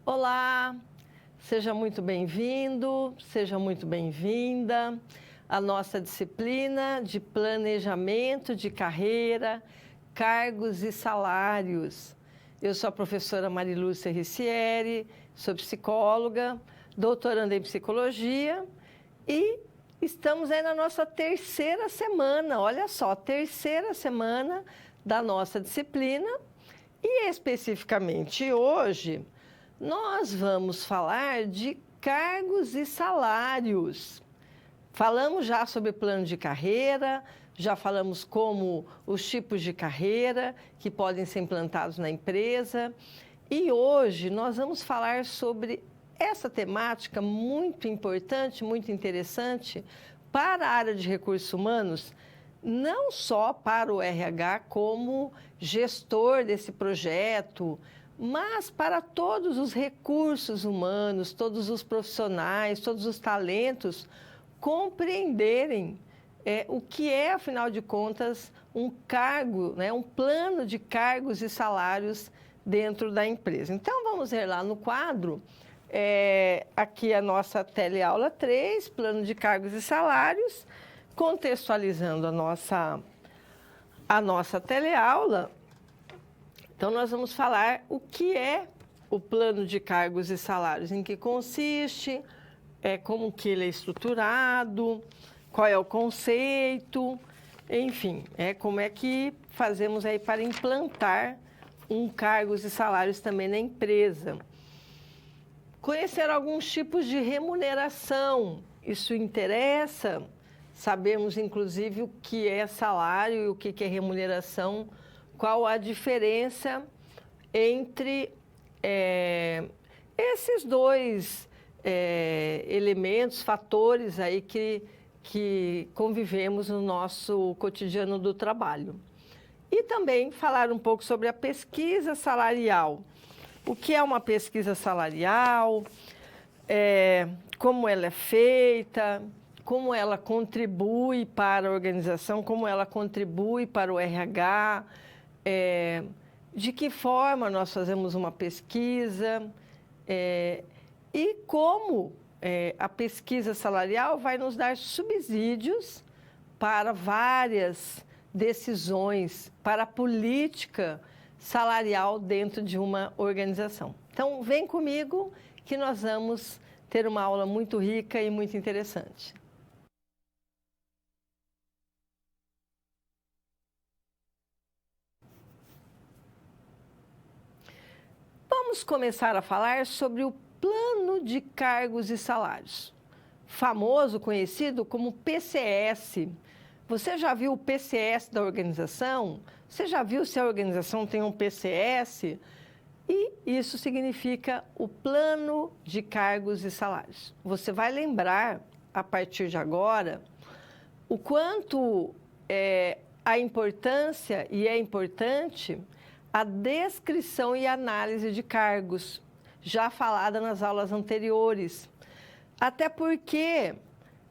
Olá, seja muito bem-vindo, seja muito bem-vinda à nossa disciplina de planejamento de carreira, cargos e salários. Eu sou a professora Marilúcia Ricieri, sou psicóloga, doutoranda em psicologia e estamos aí na nossa terceira semana, olha só, terceira semana da nossa disciplina e especificamente hoje nós vamos falar de cargos e salários. Falamos já sobre plano de carreira, já falamos como os tipos de carreira que podem ser implantados na empresa. E hoje nós vamos falar sobre essa temática muito importante, muito interessante para a área de recursos humanos, não só para o RH como gestor desse projeto, mas para todos os recursos humanos, todos os profissionais, todos os talentos compreenderem o que é, afinal de contas, um cargo, né, um plano de cargos e salários dentro da empresa. Então, vamos ver lá no quadro, aqui a nossa teleaula 3, plano de cargos e salários, contextualizando a nossa teleaula. Então, nós vamos falar o que é o plano de cargos e salários, em que consiste, como que ele é estruturado, qual é o conceito, enfim, como é que fazemos aí para implantar cargos e salários também na empresa. Conhecer alguns tipos de remuneração, isso interessa, sabemos inclusive o que é salário e o que é remuneração, qual a diferença entre esses dois elementos, fatores aí que convivemos no nosso cotidiano do trabalho. E também falar um pouco sobre a pesquisa salarial. O que é uma pesquisa salarial, como ela é feita, como ela contribui para a organização, como ela contribui para o RH, de que forma nós fazemos uma pesquisa e como a pesquisa salarial vai nos dar subsídios para várias decisões, para a política salarial dentro de uma organização. Então, vem comigo que nós vamos ter uma aula muito rica e muito interessante. Vamos começar a falar sobre o plano de cargos e salários, famoso, conhecido como PCS. Você já viu o PCS da organização? Você já viu se a organização tem um PCS? E isso significa o plano de cargos e salários. Você vai lembrar, a partir de agora, o quanto a importância, e é importante, a descrição e análise de cargos, já falada nas aulas anteriores. Até porque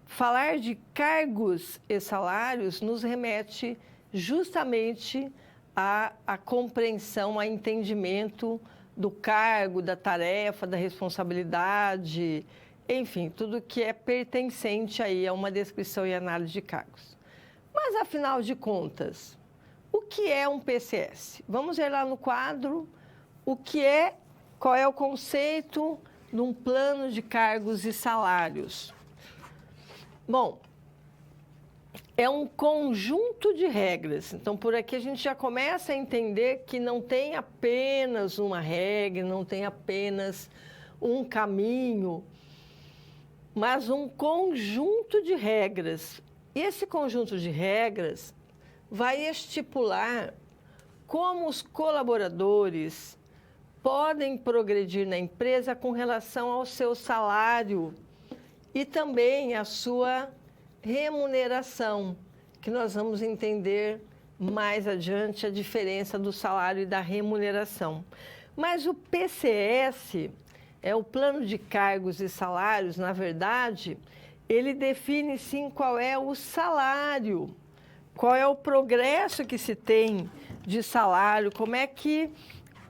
falar de cargos e salários nos remete justamente à compreensão, ao entendimento do cargo, da tarefa, da responsabilidade, enfim, tudo que é pertencente aí a uma descrição e análise de cargos. Mas, afinal de contas, o que é um PCS? Vamos ver lá no quadro qual é o conceito de um plano de cargos e salários. Bom, é um conjunto de regras. Então, por aqui a gente já começa a entender que não tem apenas uma regra, não tem apenas um caminho, mas um conjunto de regras. E esse conjunto de regras vai estipular como os colaboradores podem progredir na empresa com relação ao seu salário e também a sua remuneração, que nós vamos entender mais adiante a diferença do salário e da remuneração. Mas o PCS, o Plano de Cargos e Salários, na verdade, ele define sim qual é o salário, qual é o progresso que se tem de salário, como é que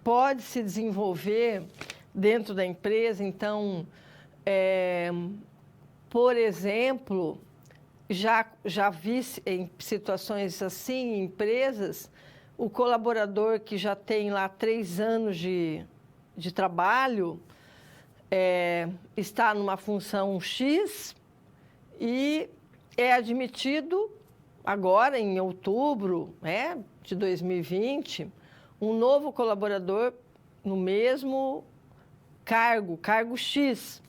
pode se desenvolver dentro da empresa. Então, por exemplo, já vi em situações assim, em empresas, o colaborador que já tem lá 3 anos de trabalho, está numa função X e é admitido agora, em outubro, de 2020, um novo colaborador no mesmo cargo X.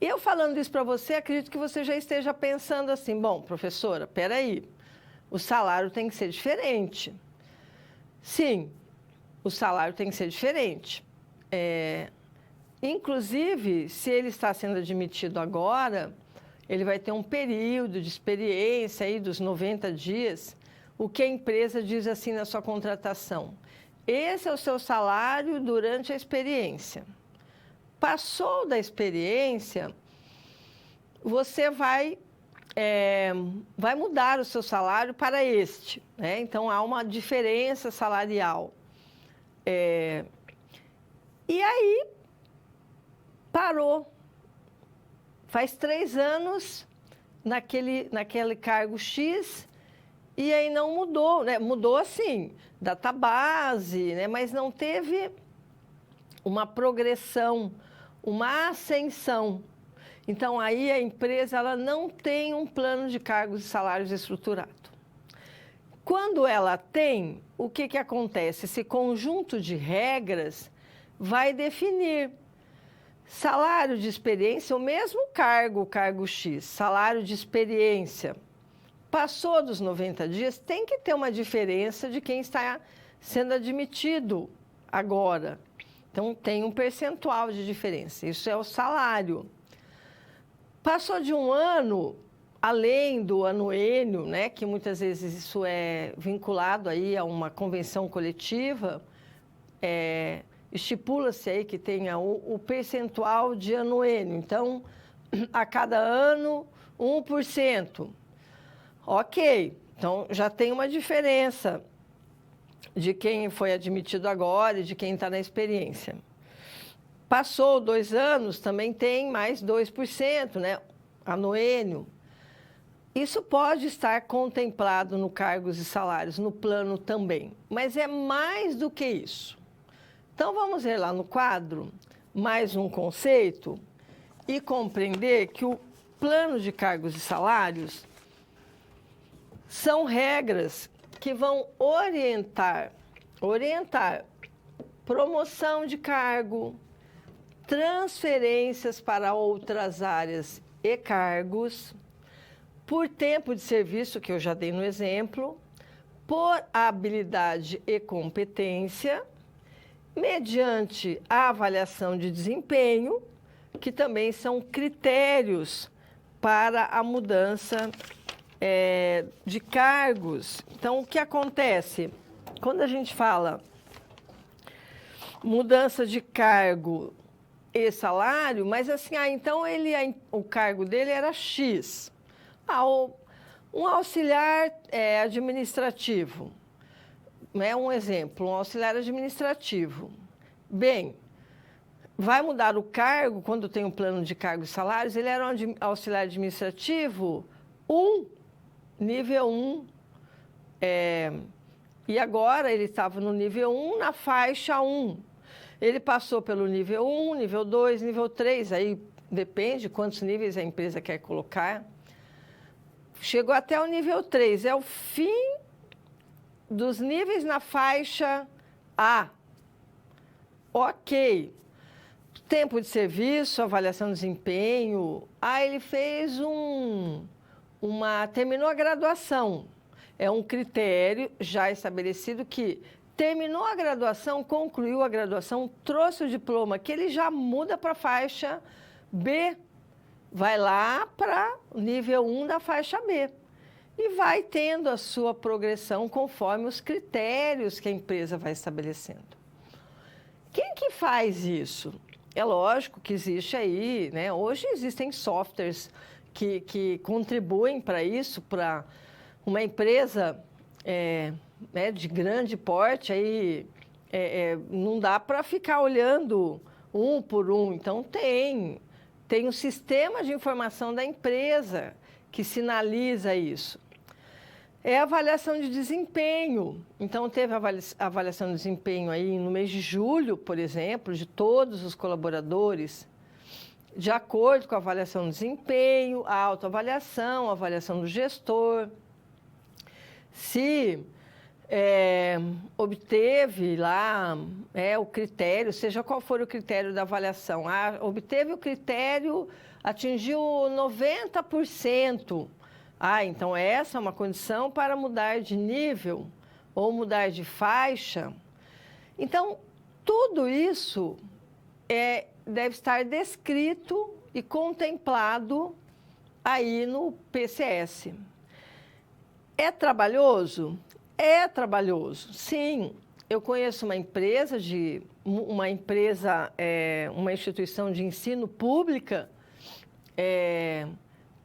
Eu falando isso para você, acredito que você já esteja pensando assim, bom, professora, espera aí, o salário tem que ser diferente. Sim, o salário tem que ser diferente. Inclusive, se ele está sendo admitido agora, ele vai ter um período de experiência aí dos 90 dias, o que a empresa diz assim na sua contratação. Esse é o seu salário durante a experiência. Passou da experiência, você vai mudar o seu salário para este, né? Então, há uma diferença salarial. E aí, parou. Faz 3 anos naquele cargo X e aí não mudou, né? Mudou assim, database, né? Mas não teve uma progressão, uma ascensão. Então, aí a empresa ela não tem um plano de cargos e salários estruturado. Quando ela tem, o que acontece? Esse conjunto de regras vai definir salário de experiência, o mesmo cargo X, salário de experiência. Passou dos 90 dias, tem que ter uma diferença de quem está sendo admitido agora. Então, tem um percentual de diferença. Isso é o salário. Passou de um ano, além do anuênio, né, que muitas vezes isso é vinculado aí a uma convenção coletiva, estipula-se aí que tenha o percentual de anuênio. Então, a cada ano, 1%. Ok, então já tem uma diferença de quem foi admitido agora e de quem está na experiência. Passou 2 anos, também tem mais 2%, né? Anuênio. Isso pode estar contemplado no cargos e salários, no plano também, mas é mais do que isso. Então, vamos ver lá no quadro mais um conceito e compreender que o plano de cargos e salários são regras que vão orientar promoção de cargo, transferências para outras áreas e cargos, por tempo de serviço, que eu já dei no exemplo, por habilidade e competência, mediante a avaliação de desempenho, que também são critérios para a mudança de cargos. Então, o que acontece? Quando a gente fala mudança de cargo e salário, mas assim, então o cargo dele era X. Um auxiliar administrativo, né? Um exemplo, um auxiliar administrativo. Bem, vai mudar o cargo quando tem um plano de cargos e salários. Ele era um auxiliar administrativo nível 1, e agora ele estava no nível 1, na faixa 1. Ele passou pelo nível 1, nível 2, nível 3, aí depende de quantos níveis a empresa quer colocar. Chegou até o nível 3, é o fim dos níveis na faixa A. Ok. Tempo de serviço, avaliação de desempenho. Ele fez terminou a graduação. É um critério já estabelecido que terminou a graduação, concluiu a graduação, trouxe o diploma, que ele já muda para a faixa B. Vai lá para o nível 1 da faixa B. E vai tendo a sua progressão conforme os critérios que a empresa vai estabelecendo. Quem que faz isso? É lógico que existe aí, né? Hoje existem softwares que contribuem para isso, para uma empresa de grande porte, aí, não dá para ficar olhando um por um. Então, tem um sistema de informação da empresa que sinaliza isso. É a avaliação de desempenho. Então, teve a avaliação de desempenho aí no mês de julho, por exemplo, de todos os colaboradores, de acordo com a avaliação de desempenho, a autoavaliação, a avaliação do gestor. Se obteve lá o critério, seja qual for o critério da avaliação, obteve o critério, atingiu 90%. Então essa é uma condição para mudar de nível ou mudar de faixa. Então, tudo isso deve estar descrito e contemplado aí no PCS. É trabalhoso? É trabalhoso, sim. Eu conheço uma instituição de ensino pública,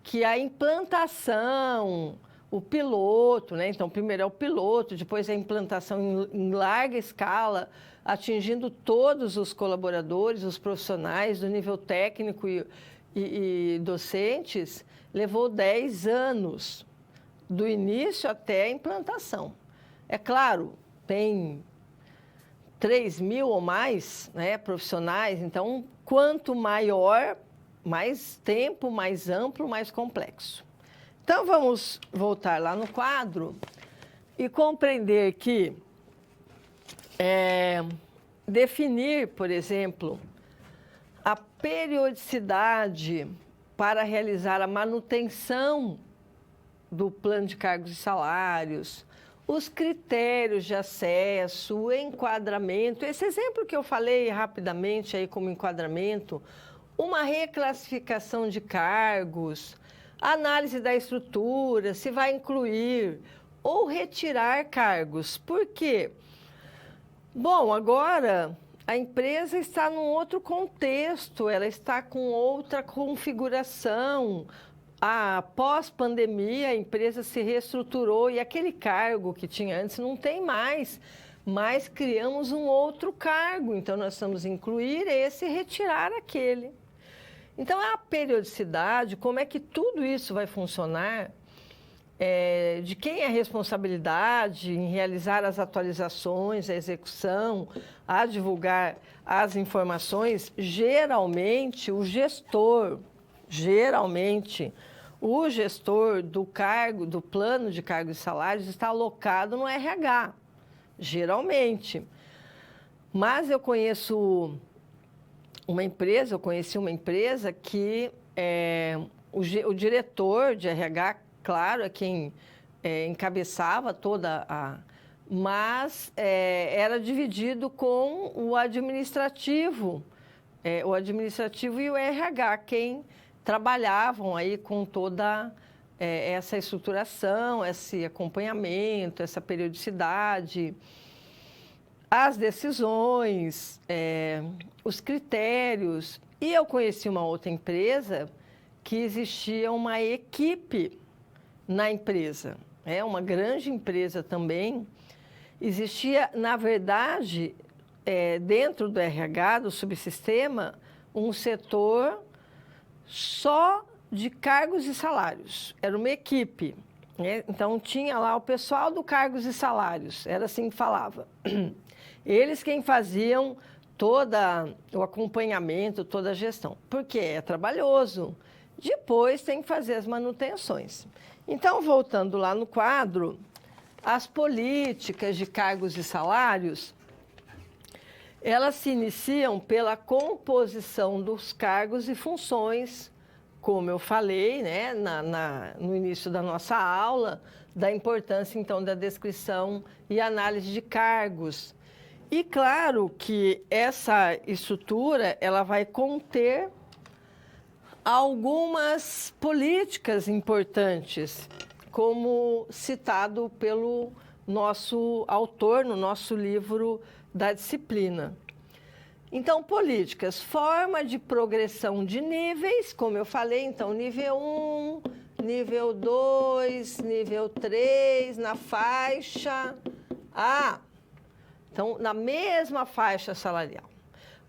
que a implantação, o piloto, né? Então, primeiro é o piloto, depois a implantação em larga escala, atingindo todos os colaboradores, os profissionais do nível técnico e docentes, levou 10 anos, do início até a implantação. É claro, tem 3.000 ou mais, né, profissionais, então, quanto maior, mais tempo, mais amplo, mais complexo. Então, vamos voltar lá no quadro e compreender que definir, por exemplo, a periodicidade para realizar a manutenção do plano de cargos e salários, os critérios de acesso, o enquadramento, esse exemplo que eu falei rapidamente aí como enquadramento, uma reclassificação de cargos, análise da estrutura, se vai incluir ou retirar cargos. Por quê? Bom, agora a empresa está num outro contexto, ela está com outra configuração. Após pandemia, a empresa se reestruturou e aquele cargo que tinha antes não tem mais, mas criamos um outro cargo. Então, nós vamos incluir esse e retirar aquele. Então, a periodicidade, como é que tudo isso vai funcionar, de quem é a responsabilidade em realizar as atualizações, a execução, a divulgar as informações, geralmente o gestor do cargo, do plano de cargos e salários está alocado no RH, geralmente. Mas eu conheci uma empresa que o diretor de RH, claro, é quem encabeçava mas era dividido com o administrativo e o RH, quem trabalhavam aí com toda essa estruturação, esse acompanhamento, essa periodicidade, as decisões, os critérios. E eu conheci uma outra empresa que existia uma equipe na empresa, uma grande empresa também. Existia, na verdade, dentro do RH, do subsistema, um setor só de cargos e salários. Era uma equipe, né? Então, tinha lá o pessoal do cargos e salários, era assim que falava. Eles quem faziam todo o acompanhamento, toda a gestão, porque é trabalhoso. Depois tem que fazer as manutenções. Então, voltando lá no quadro, as políticas de cargos e salários, elas se iniciam pela composição dos cargos e funções, como eu falei, né, no início da nossa aula, da importância, então, da descrição e análise de cargos. E, claro, que essa estrutura ela vai conter algumas políticas importantes, como citado pelo nosso autor no nosso livro da disciplina. Então, políticas, forma de progressão de níveis, como eu falei, então, nível 1, nível 2, nível 3, na faixa A. Então, na mesma faixa salarial.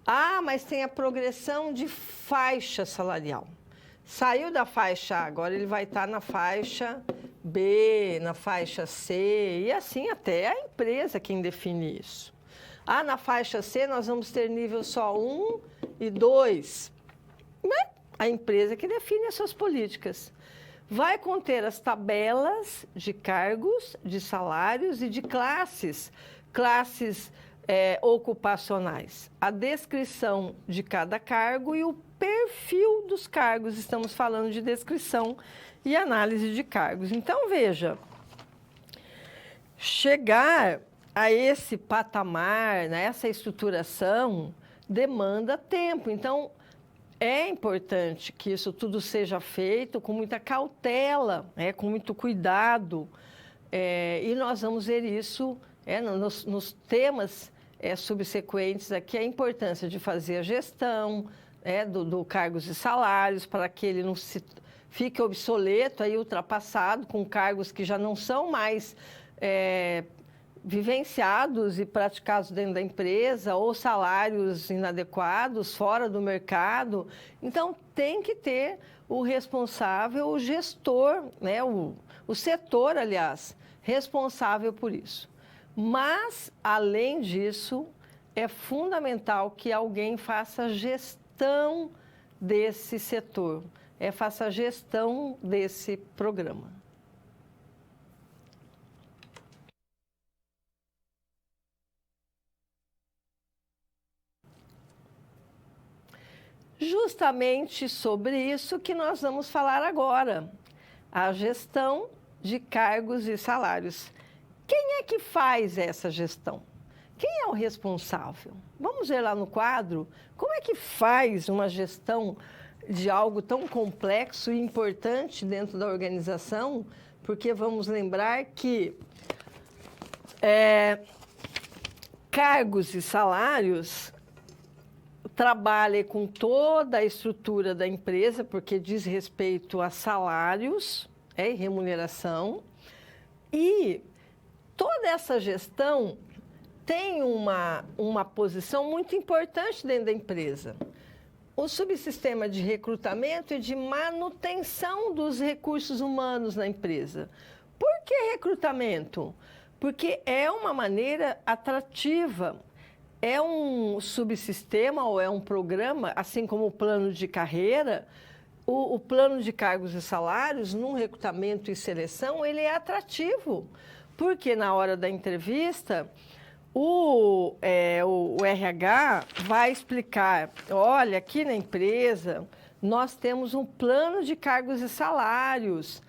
Ah, mas tem a progressão de faixa salarial. Saiu da faixa A, agora ele vai estar na faixa B, na faixa C, e assim até a empresa quem define isso. Ah, na faixa C nós vamos ter nível só 1 e 2. A empresa que define as suas políticas. Vai conter as tabelas de cargos, de salários e de classes ocupacionais. A descrição de cada cargo e o perfil dos cargos. Estamos falando de descrição e análise de cargos. Então, veja, chegar a esse patamar, né, essa estruturação, demanda tempo. Então, é importante que isso tudo seja feito com muita cautela, com muito cuidado. E nós vamos ver isso nos temas subsequentes aqui, a importância de fazer a gestão do cargos e salários para que ele não fique obsoleto, ultrapassado, com cargos que já não são mais vivenciados e praticados dentro da empresa, ou salários inadequados, fora do mercado. Então, tem que ter o responsável, o gestor, o setor, aliás, responsável por isso. Mas, além disso, é fundamental que alguém faça gestão desse setor, faça gestão desse programa. Justamente sobre isso que nós vamos falar agora, a gestão de cargos e salários. Quem é que faz essa gestão? Quem é o responsável? Vamos ver lá no quadro como é que faz uma gestão de algo tão complexo e importante dentro da organização, porque vamos lembrar que cargos e salários trabalha com toda a estrutura da empresa, porque diz respeito a salários e remuneração, e toda essa gestão tem uma posição muito importante dentro da empresa. O subsistema de recrutamento e de manutenção dos recursos humanos na empresa. Por que recrutamento? Porque é uma maneira atrativa, é um subsistema ou é um programa, assim como o plano de carreira, o plano de cargos e salários, num recrutamento e seleção, ele é atrativo. Porque na hora da entrevista, o RH vai explicar, olha, aqui na empresa nós temos um plano de cargos e salários.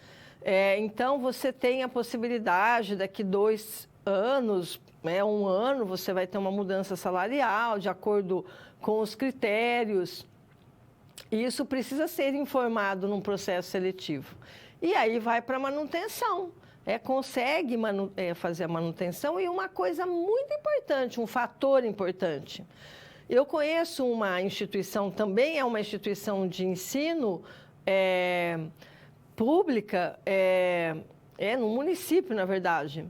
Então, você tem a possibilidade, daqui 2 anos, 1 ano, você vai ter uma mudança salarial de acordo com os critérios. E isso precisa ser informado num processo seletivo. E aí vai para a manutenção. Consegue fazer a manutenção. E uma coisa muito importante, um fator importante. Eu conheço uma instituição, também é uma instituição de ensino pública, no município, na verdade,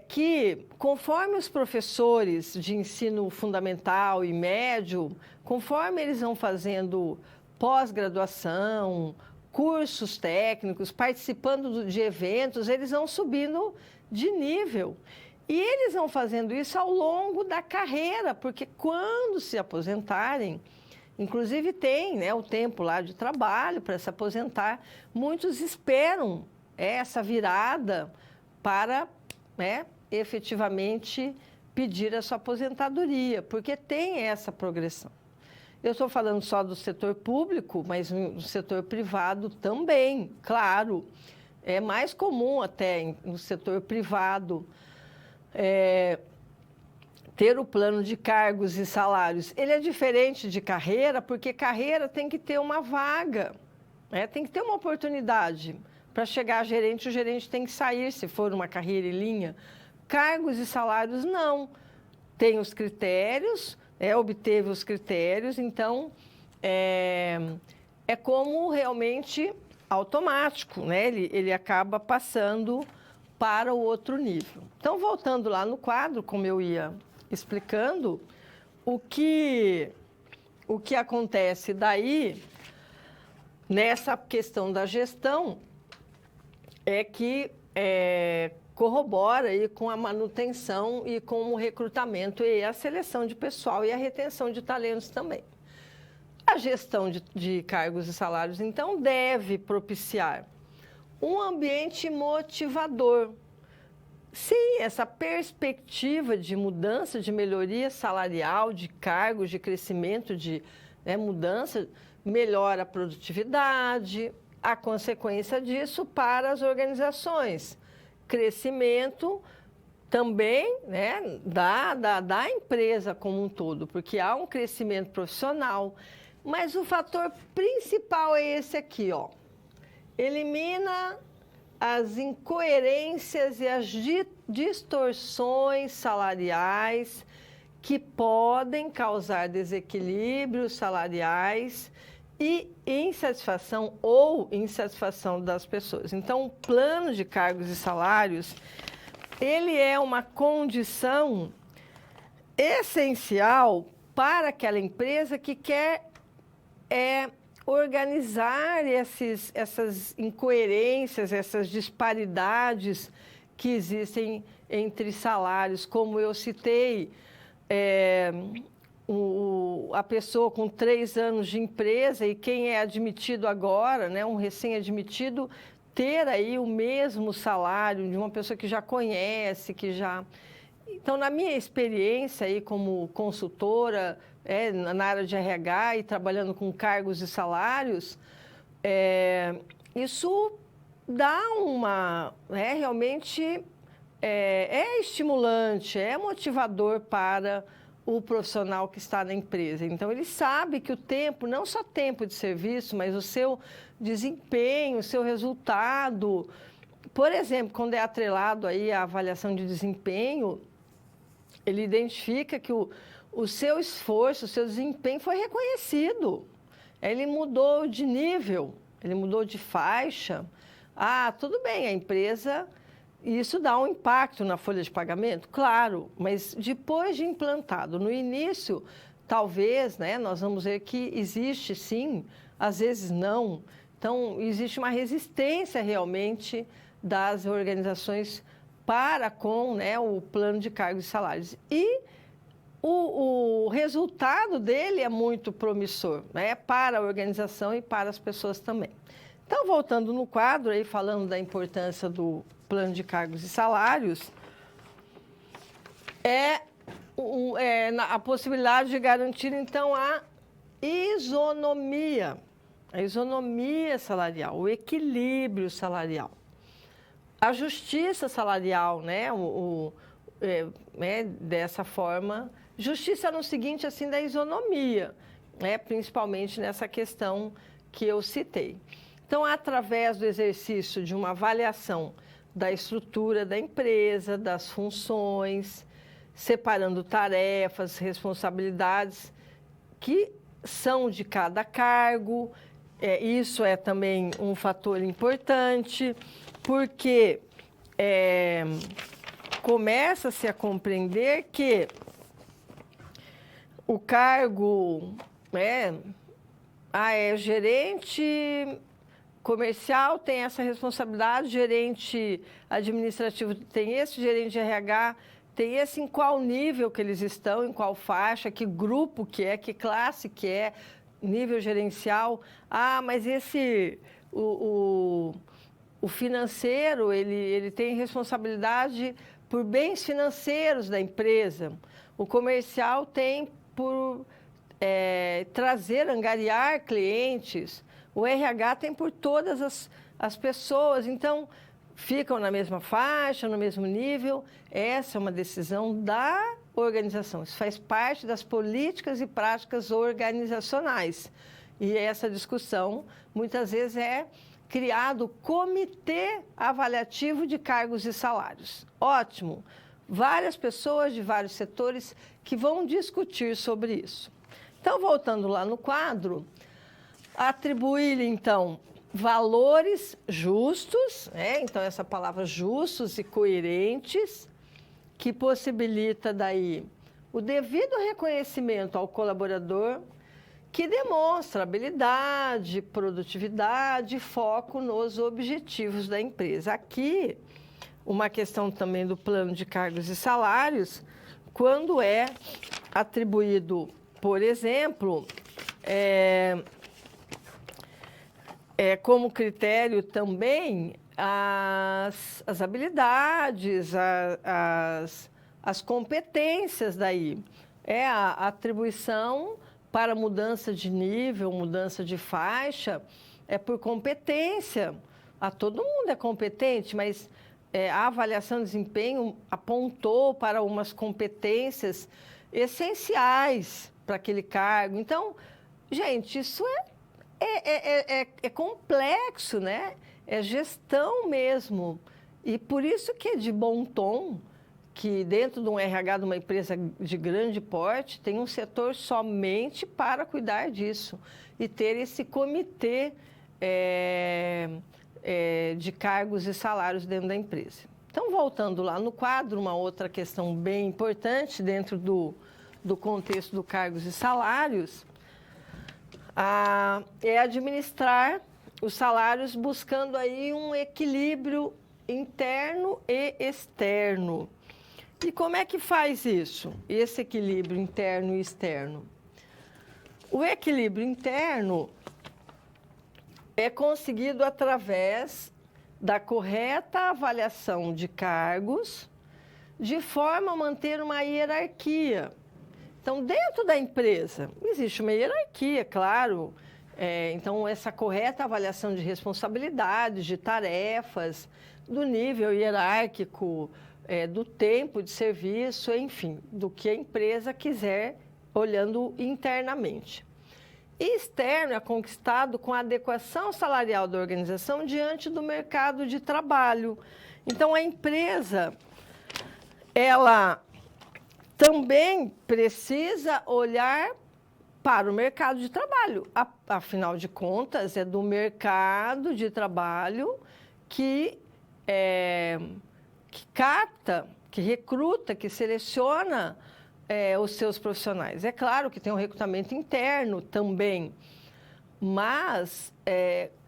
que conforme os professores de ensino fundamental e médio, conforme eles vão fazendo pós-graduação, cursos técnicos, participando de eventos, eles vão subindo de nível. E eles vão fazendo isso ao longo da carreira, porque quando se aposentarem, inclusive tem o tempo lá de trabalho para se aposentar, muitos esperam essa virada para efetivamente pedir a sua aposentadoria, porque tem essa progressão. Eu estou falando só do setor público, mas no setor privado também, claro. É mais comum até no setor privado ter o plano de cargos e salários. Ele é diferente de carreira, porque carreira tem que ter uma vaga, tem que ter uma oportunidade. Para chegar a gerente, o gerente tem que sair, se for uma carreira em linha. Cargos e salários, não. Tem os critérios, obteve os critérios, então é como realmente automático, ele acaba passando para o outro nível. Então, voltando lá no quadro, como eu ia explicando, o que acontece daí, nessa questão da gestão, é que corrobora aí com a manutenção e com o recrutamento e a seleção de pessoal e a retenção de talentos também. A gestão de cargos e salários, então, deve propiciar um ambiente motivador. Sim, essa perspectiva de mudança, de melhoria salarial, de cargos, de crescimento, de mudança, melhora a produtividade, a consequência disso para as organizações. Crescimento também da empresa como um todo, porque há um crescimento profissional. Mas o fator principal é esse aqui, ó. Elimina as incoerências e as distorções salariais que podem causar desequilíbrios salariais e insatisfação das pessoas. Então, o plano de cargos e salários, ele é uma condição essencial para aquela empresa que quer organizar essas incoerências, essas disparidades que existem entre salários, como eu citei, a pessoa com 3 anos de empresa e quem é admitido agora, um recém-admitido, ter aí o mesmo salário de uma pessoa que já conhece, que já... Então, na minha experiência aí como consultora, na área de RH e trabalhando com cargos e salários, isso dá realmente é estimulante, é motivador para o profissional que está na empresa. Então, ele sabe que o tempo, não só tempo de serviço, mas o seu desempenho, o seu resultado. Por exemplo, quando é atrelado aí à avaliação de desempenho, ele identifica que o seu esforço, o seu desempenho foi reconhecido. Ele mudou de nível, ele mudou de faixa. Tudo bem, a empresa... Isso dá um impacto na folha de pagamento? Claro, mas depois de implantado, no início, talvez, nós vamos ver que existe sim, às vezes não. Então, existe uma resistência realmente das organizações para com o plano de cargos e salários. E o resultado dele é muito promissor, para a organização e para as pessoas também. Então, voltando no quadro, aí, falando da importância do plano de cargos e salários, a possibilidade de garantir, então, a isonomia salarial, o equilíbrio salarial, a justiça salarial, dessa forma, justiça no seguinte, assim, da isonomia, principalmente nessa questão que eu citei. Então, através do exercício de uma avaliação da estrutura da empresa, das funções, separando tarefas, responsabilidades que são de cada cargo. Isso é também um fator importante, porque começa-se a compreender que o cargo é gerente comercial, tem essa responsabilidade, gerente administrativo tem esse, gerente de RH tem esse, em qual nível que eles estão, em qual faixa, que grupo que é, que classe que é, nível gerencial. Mas o financeiro, ele tem responsabilidade por bens financeiros da empresa. O comercial tem por angariar clientes. O RH tem por todas as pessoas. Então, ficam na mesma faixa, no mesmo nível. Essa é uma decisão da organização. Isso faz parte das políticas e práticas organizacionais. E essa discussão, muitas vezes, é criado o Comitê Avaliativo de Cargos e Salários. Ótimo! Várias pessoas de vários setores que vão discutir sobre isso. Então, voltando lá no quadro, atribuir, então, valores justos, então essa palavra justos e coerentes, que possibilita daí o devido reconhecimento ao colaborador, que demonstra habilidade, produtividade e foco nos objetivos da empresa. Aqui, uma questão também do plano de cargos e salários, quando é atribuído, por exemplo, como critério também as habilidades, as competências daí. É a atribuição para mudança de nível, mudança de faixa, é por competência. Todo mundo é competente, mas a avaliação de desempenho apontou para umas competências essenciais para aquele cargo. Então, gente, isso é complexo, né? É gestão mesmo. E por isso que é de bom tom que dentro de um RH de uma empresa de grande porte tem um setor somente para cuidar disso e ter esse comitê de cargos e salários dentro da empresa. Então, voltando lá no quadro, uma outra questão bem importante dentro do contexto do cargos e salários é administrar os salários buscando aí um equilíbrio interno e externo. E como é que faz isso, esse equilíbrio interno e externo? O equilíbrio interno é conseguido através da correta avaliação de cargos, de forma a manter uma hierarquia. Então, dentro da empresa, existe uma hierarquia, claro. Então, essa correta avaliação de responsabilidades, de tarefas, do nível hierárquico, do tempo de serviço, enfim, do que a empresa quiser, olhando internamente. E externo é conquistado com a adequação salarial da organização diante do mercado de trabalho. Então, a empresa, ela também precisa olhar para o mercado de trabalho. Afinal de contas, é do mercado de trabalho que capta, que recruta, que seleciona os seus profissionais. É claro que tem um recrutamento interno também, mas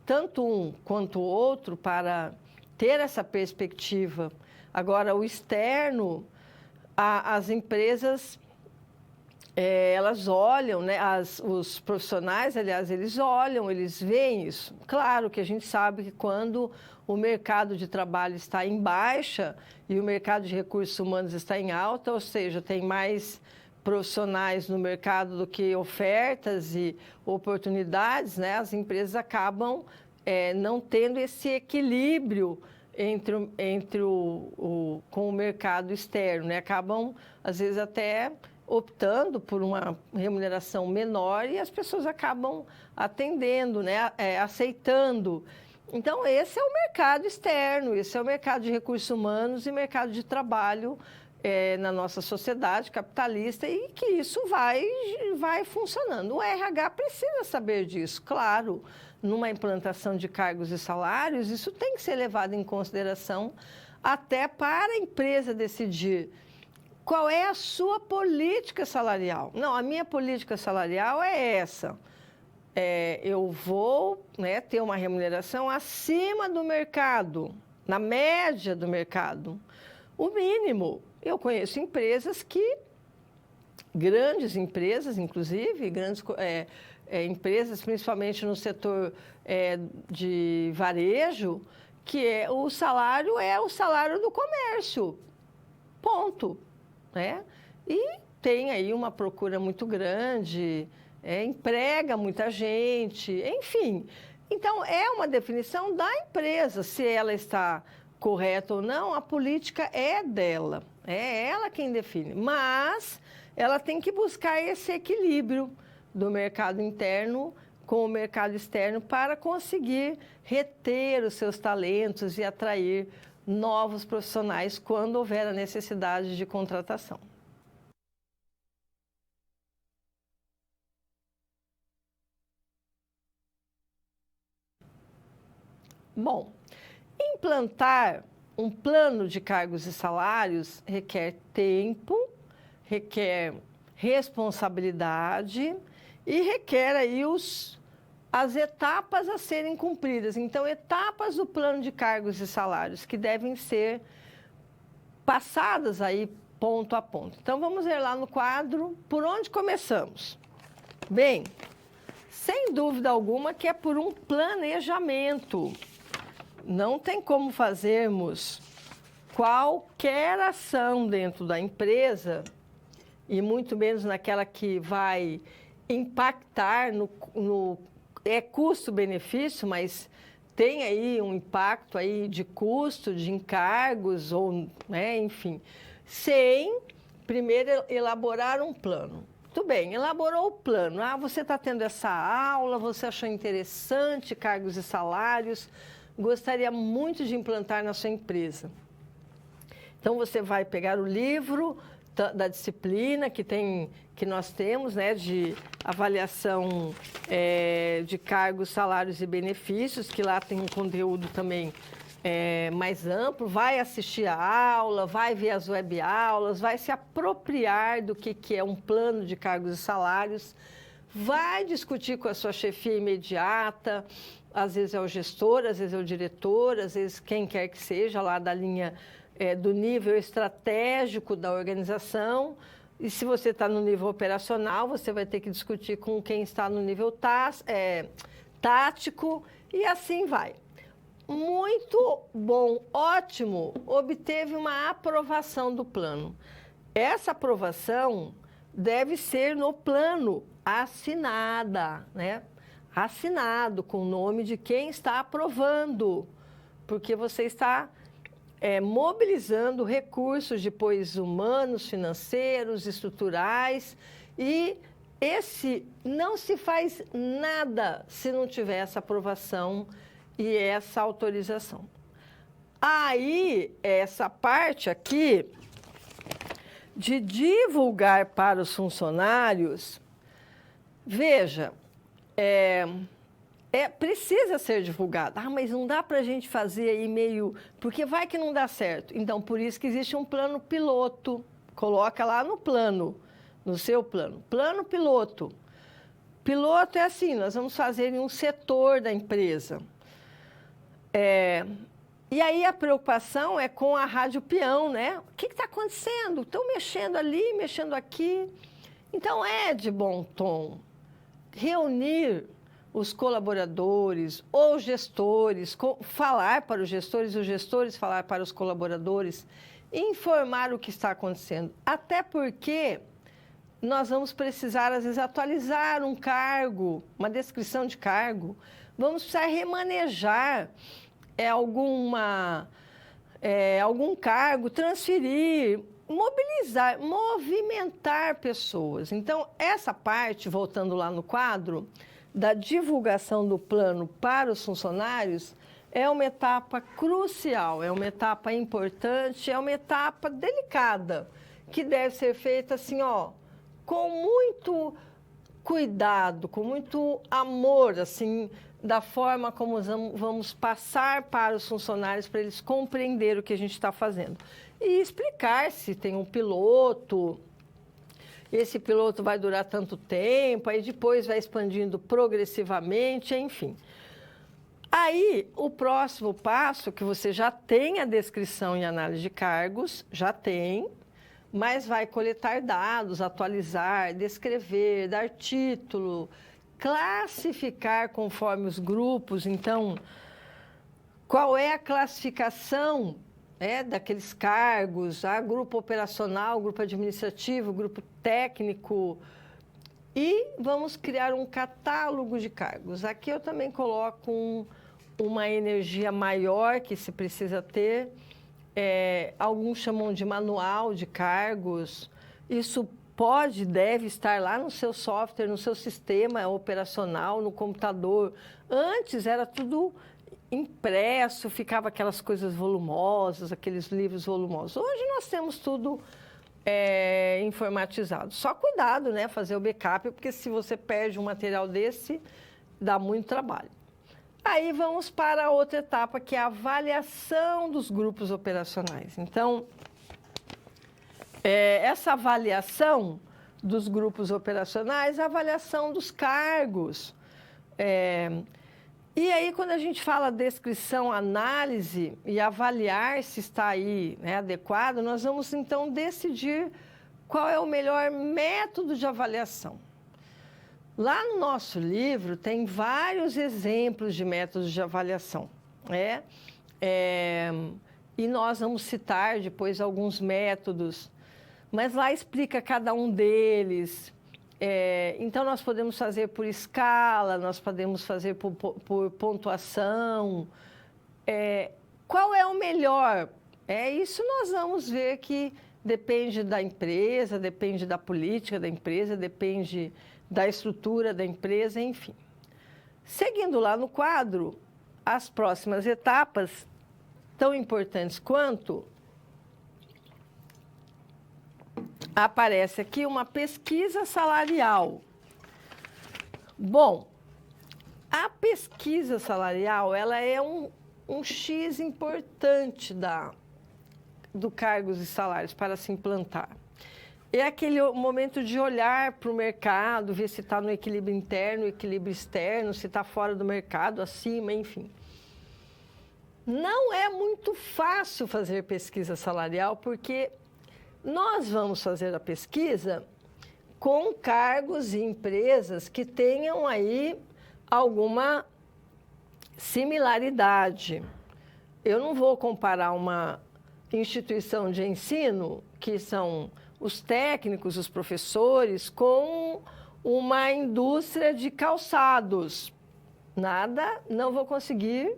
tanto um quanto o outro, para ter essa perspectiva. Agora, o externo, as empresas, elas olham, né? Os profissionais, aliás, eles olham, eles veem isso. Claro que a gente sabe que quando o mercado de trabalho está em baixa e o mercado de recursos humanos está em alta, ou seja, tem mais profissionais no mercado do que ofertas e oportunidades, né? As empresas acabam não tendo esse equilíbrio com o mercado externo, né? Acabam, às vezes, até optando por uma remuneração menor e as pessoas acabam atendendo, né? Aceitando. Então, esse é o mercado externo, esse é o mercado de recursos humanos e mercado de trabalho na nossa sociedade capitalista e que isso vai funcionando. O RH precisa saber disso, claro. Numa implantação de cargos e salários, isso tem que ser levado em consideração até para a empresa decidir qual é a sua política salarial. Não, a minha política salarial é essa. Eu vou, né, ter uma remuneração acima do mercado, na média do mercado. O mínimo. Eu conheço empresas grandes empresas, inclusive, grandes empresas, principalmente no setor de varejo, que o salário é o salário do comércio. Ponto. Né? E tem aí uma procura muito grande, emprega muita gente, enfim. Então, é uma definição da empresa, se ela está correta ou não, a política é dela, é ela quem define. Mas ela tem que buscar esse equilíbrio do mercado interno com o mercado externo para conseguir reter os seus talentos e atrair novos profissionais quando houver a necessidade de contratação. Bom, implantar um plano de cargos e salários requer tempo, requer responsabilidade e requer aí as etapas a serem cumpridas. Então, etapas do plano de cargos e salários que devem ser passadas aí ponto a ponto. Então, vamos ver lá no quadro por onde começamos. Bem, sem dúvida alguma que é por um planejamento. Não tem como fazermos qualquer ação dentro da empresa, e muito menos naquela que vai impactar no custo-benefício, mas tem aí um impacto aí de custo, de encargos, ou, né, enfim, sem primeiro elaborar um plano. Muito bem, elaborou o plano. Ah, você está tendo essa aula, você achou interessante cargos e salários, gostaria muito de implantar na sua empresa. Então, você vai pegar o livro da disciplina que nós temos, né, de avaliação de cargos, salários e benefícios, que lá tem um conteúdo também mais amplo, vai assistir a aula, vai ver as web aulas, vai se apropriar do que é um plano de cargos e salários, vai discutir com a sua chefia imediata, às vezes é o gestor, às vezes é o diretor, às vezes quem quer que seja lá da linha do nível estratégico da organização. E se você está no nível operacional, você vai ter que discutir com quem está no nível tático e assim vai. Muito bom, ótimo, obteve uma aprovação do plano. Essa aprovação deve ser no plano assinada, né? Assinado com o nome de quem está aprovando, porque você está mobilizando recursos depois humanos, financeiros, estruturais, e não se faz nada se não tiver essa aprovação e essa autorização. Aí, essa parte aqui de divulgar para os funcionários, veja, precisa ser divulgado. Ah, mas não dá para a gente fazer aí meio... Porque vai que não dá certo. Então, por isso que existe um plano piloto. Coloca lá no plano, no seu plano. Plano piloto. Piloto é assim, nós vamos fazer em um setor da empresa. E aí a preocupação é com a rádio peão, né? O que está acontecendo? Estão mexendo ali, mexendo aqui. Então, é de bom tom reunir os colaboradores ou gestores, falar para os gestores falar para os colaboradores, informar o que está acontecendo. Até porque nós vamos precisar, às vezes, atualizar um cargo, uma descrição de cargo, vamos precisar remanejar algum cargo, transferir, mobilizar, movimentar pessoas. Então, essa parte, voltando lá no quadro, da divulgação do plano para os funcionários, é uma etapa crucial, é uma etapa importante, é uma etapa delicada, que deve ser feita assim, com muito cuidado, com muito amor, assim, da forma como vamos passar para os funcionários, para eles compreenderem o que a gente está fazendo. E explicar se tem um piloto, esse piloto vai durar tanto tempo, aí depois vai expandindo progressivamente, enfim. Aí, o próximo passo, que você já tem a descrição e análise de cargos, já tem, mas vai coletar dados, atualizar, descrever, dar título, classificar conforme os grupos. Então, qual é a classificação daqueles cargos, grupo operacional, grupo administrativo, grupo técnico, e vamos criar um catálogo de cargos. Aqui eu também coloco uma energia maior que se precisa ter, alguns chamam de manual de cargos, isso deve estar lá no seu software, no seu sistema operacional, no computador. Antes era tudo impresso, ficava aquelas coisas volumosas, aqueles livros volumosos. Hoje nós temos tudo informatizado. Só cuidado, né? Fazer o backup, porque se você perde um material desse, dá muito trabalho. Aí vamos para a outra etapa, que é a avaliação dos grupos operacionais. Então, essa avaliação dos grupos operacionais, a avaliação dos cargos. E aí, quando a gente fala descrição, análise e avaliar se está aí, né, adequado, nós vamos, então, decidir qual é o melhor método de avaliação. Lá no nosso livro tem vários exemplos de métodos de avaliação, né? E nós vamos citar depois alguns métodos, mas lá explica cada um deles. Então, nós podemos fazer por escala, nós podemos fazer por pontuação. Qual é o melhor? Isso nós vamos ver que depende da empresa, depende da política da empresa, depende da estrutura da empresa, enfim. Seguindo lá no quadro, as próximas etapas, tão importantes quanto, aparece aqui uma pesquisa salarial. Bom, a pesquisa salarial, ela é um X importante do cargos e salários para se implantar. É aquele momento de olhar para o mercado, ver se está no equilíbrio interno, equilíbrio externo, se está fora do mercado, acima, enfim. Não é muito fácil fazer pesquisa salarial, porque nós vamos fazer a pesquisa com cargos e empresas que tenham aí alguma similaridade. Eu não vou comparar uma instituição de ensino, que são os técnicos, os professores, com uma indústria de calçados. Não vou conseguir.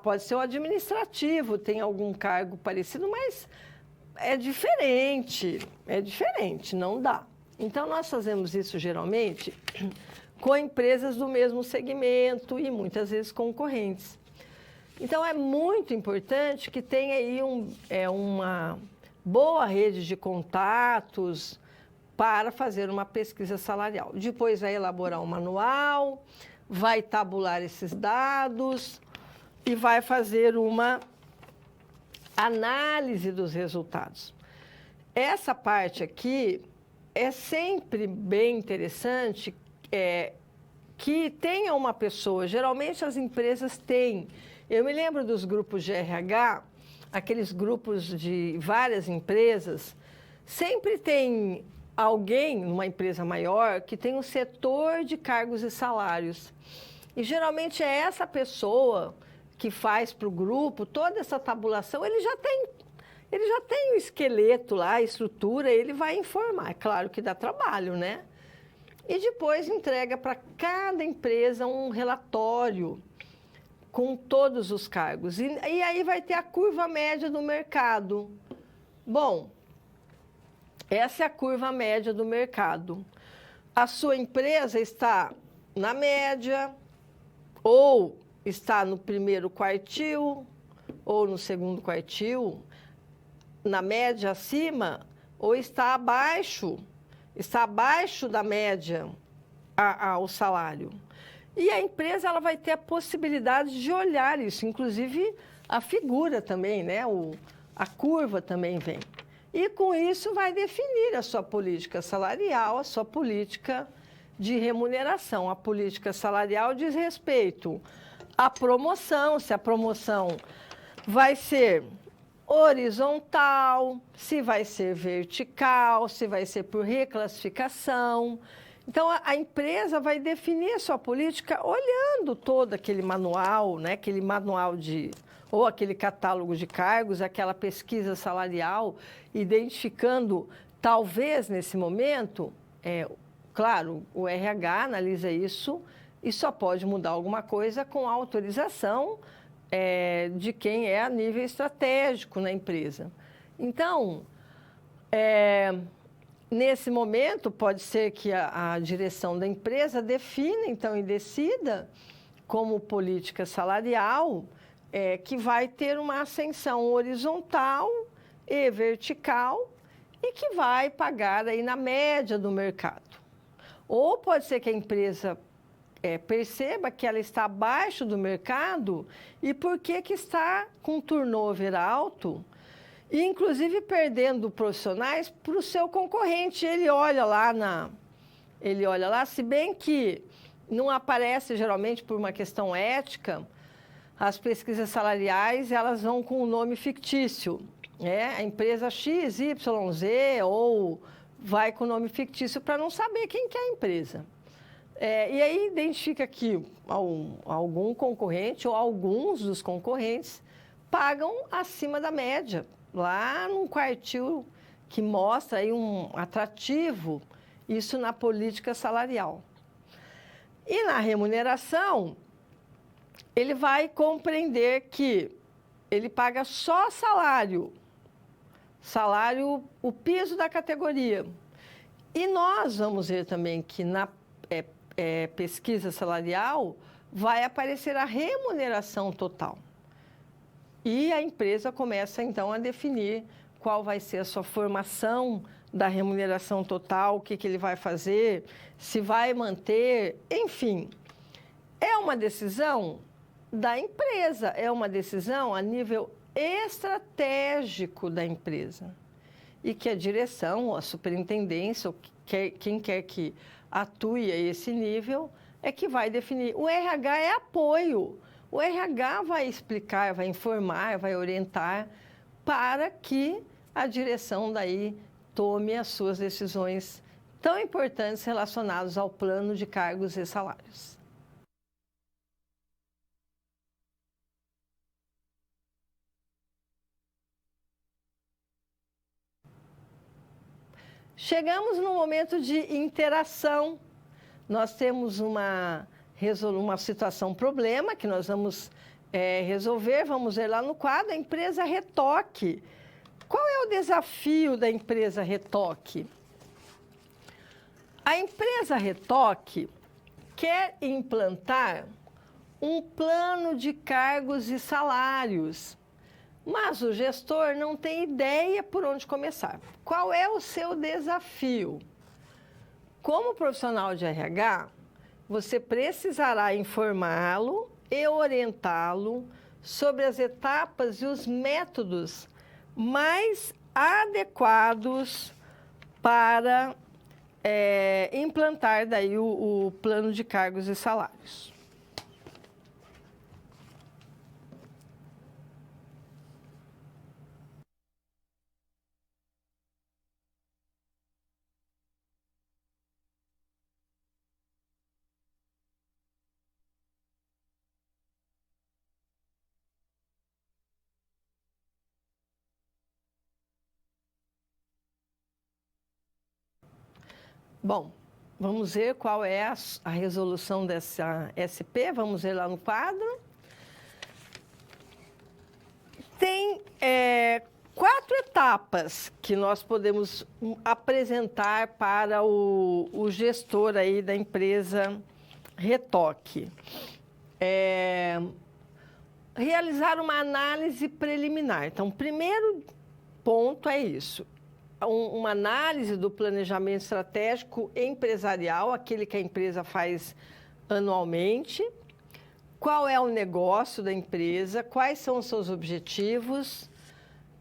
Pode ser o administrativo, tem algum cargo parecido, mas é diferente, não dá. Então, nós fazemos isso geralmente com empresas do mesmo segmento e muitas vezes concorrentes. Então, é muito importante que tenha aí uma boa rede de contatos para fazer uma pesquisa salarial. Depois vai elaborar um manual, vai tabular esses dados e vai fazer uma análise dos resultados. Essa parte aqui é sempre bem interessante, que tenha uma pessoa. Geralmente as empresas têm. Eu me lembro dos grupos de RH, aqueles grupos de várias empresas, sempre tem alguém, numa empresa maior, que tem um setor de cargos e salários. E geralmente é essa pessoa que faz para o grupo toda essa tabulação, ele já tem o esqueleto lá, a estrutura, ele vai informar. É claro que dá trabalho, né? E depois entrega para cada empresa um relatório com todos os cargos. E aí vai ter a curva média do mercado. Bom, essa é a curva média do mercado. A sua empresa está na média, ou está no primeiro quartil, ou no segundo quartil, na média acima, ou está abaixo da média o salário. E a empresa ela vai ter a possibilidade de olhar isso, inclusive a figura também, né? A curva também vem. E com isso vai definir a sua política salarial, a sua política de remuneração. A política salarial diz respeito à promoção, se a promoção vai ser horizontal, se vai ser vertical, se vai ser por reclassificação. Então, a empresa vai definir a sua política olhando todo aquele manual, né? Aquele manual ou aquele catálogo de cargos, aquela pesquisa salarial, identificando, talvez, nesse momento, claro, o RH analisa isso e só pode mudar alguma coisa com a autorização de quem é a nível estratégico na empresa. Então, nesse momento, pode ser que a direção da empresa defina, então, e decida como política salarial que vai ter uma ascensão horizontal e vertical e que vai pagar aí na média do mercado. Ou pode ser que a empresa perceba que ela está abaixo do mercado e por que está com turnover alto, e inclusive perdendo profissionais para o seu concorrente. Ele olha lá, se bem que não aparece geralmente por uma questão ética, as pesquisas salariais elas vão com um nome fictício, né? A empresa XYZ ou vai com o nome fictício para não saber quem que é a empresa. E aí identifica que algum concorrente ou alguns dos concorrentes pagam acima da média, lá num quartil que mostra aí um atrativo, isso na política salarial. E na remuneração, ele vai compreender que ele paga só salário, o piso da categoria. E nós vamos ver também que na pesquisa salarial vai aparecer a remuneração total. E a empresa começa, então, a definir qual vai ser a sua formação da remuneração total, o que ele vai fazer, se vai manter, enfim. É uma decisão da empresa, é uma decisão a nível estratégico da empresa. E que a direção, a superintendência, ou quem quer que atue a esse nível, é que vai definir. O RH é apoio. O RH vai explicar, vai informar, vai orientar para que a direção daí tome as suas decisões tão importantes relacionadas ao plano de cargos e salários. Chegamos no momento de interação. Nós temos uma situação, problema que nós vamos resolver. Vamos ver lá no quadro, a empresa Retoque. Qual é o desafio da empresa Retoque? A empresa Retoque quer implantar um plano de cargos e salários, mas o gestor não tem ideia por onde começar. Qual é o seu desafio? Como profissional de RH, você precisará informá-lo e orientá-lo sobre as etapas e os métodos mais adequados para implantar daí o plano de cargos e salários. Bom, vamos ver qual é a resolução dessa SP. Vamos ver lá no quadro. Tem 4 etapas que nós podemos apresentar para o gestor aí da empresa Retoque. Realizar uma análise preliminar. Então, o primeiro ponto é isso. Uma análise do planejamento estratégico empresarial, aquele que a empresa faz anualmente. Qual é o negócio da empresa, quais são os seus objetivos,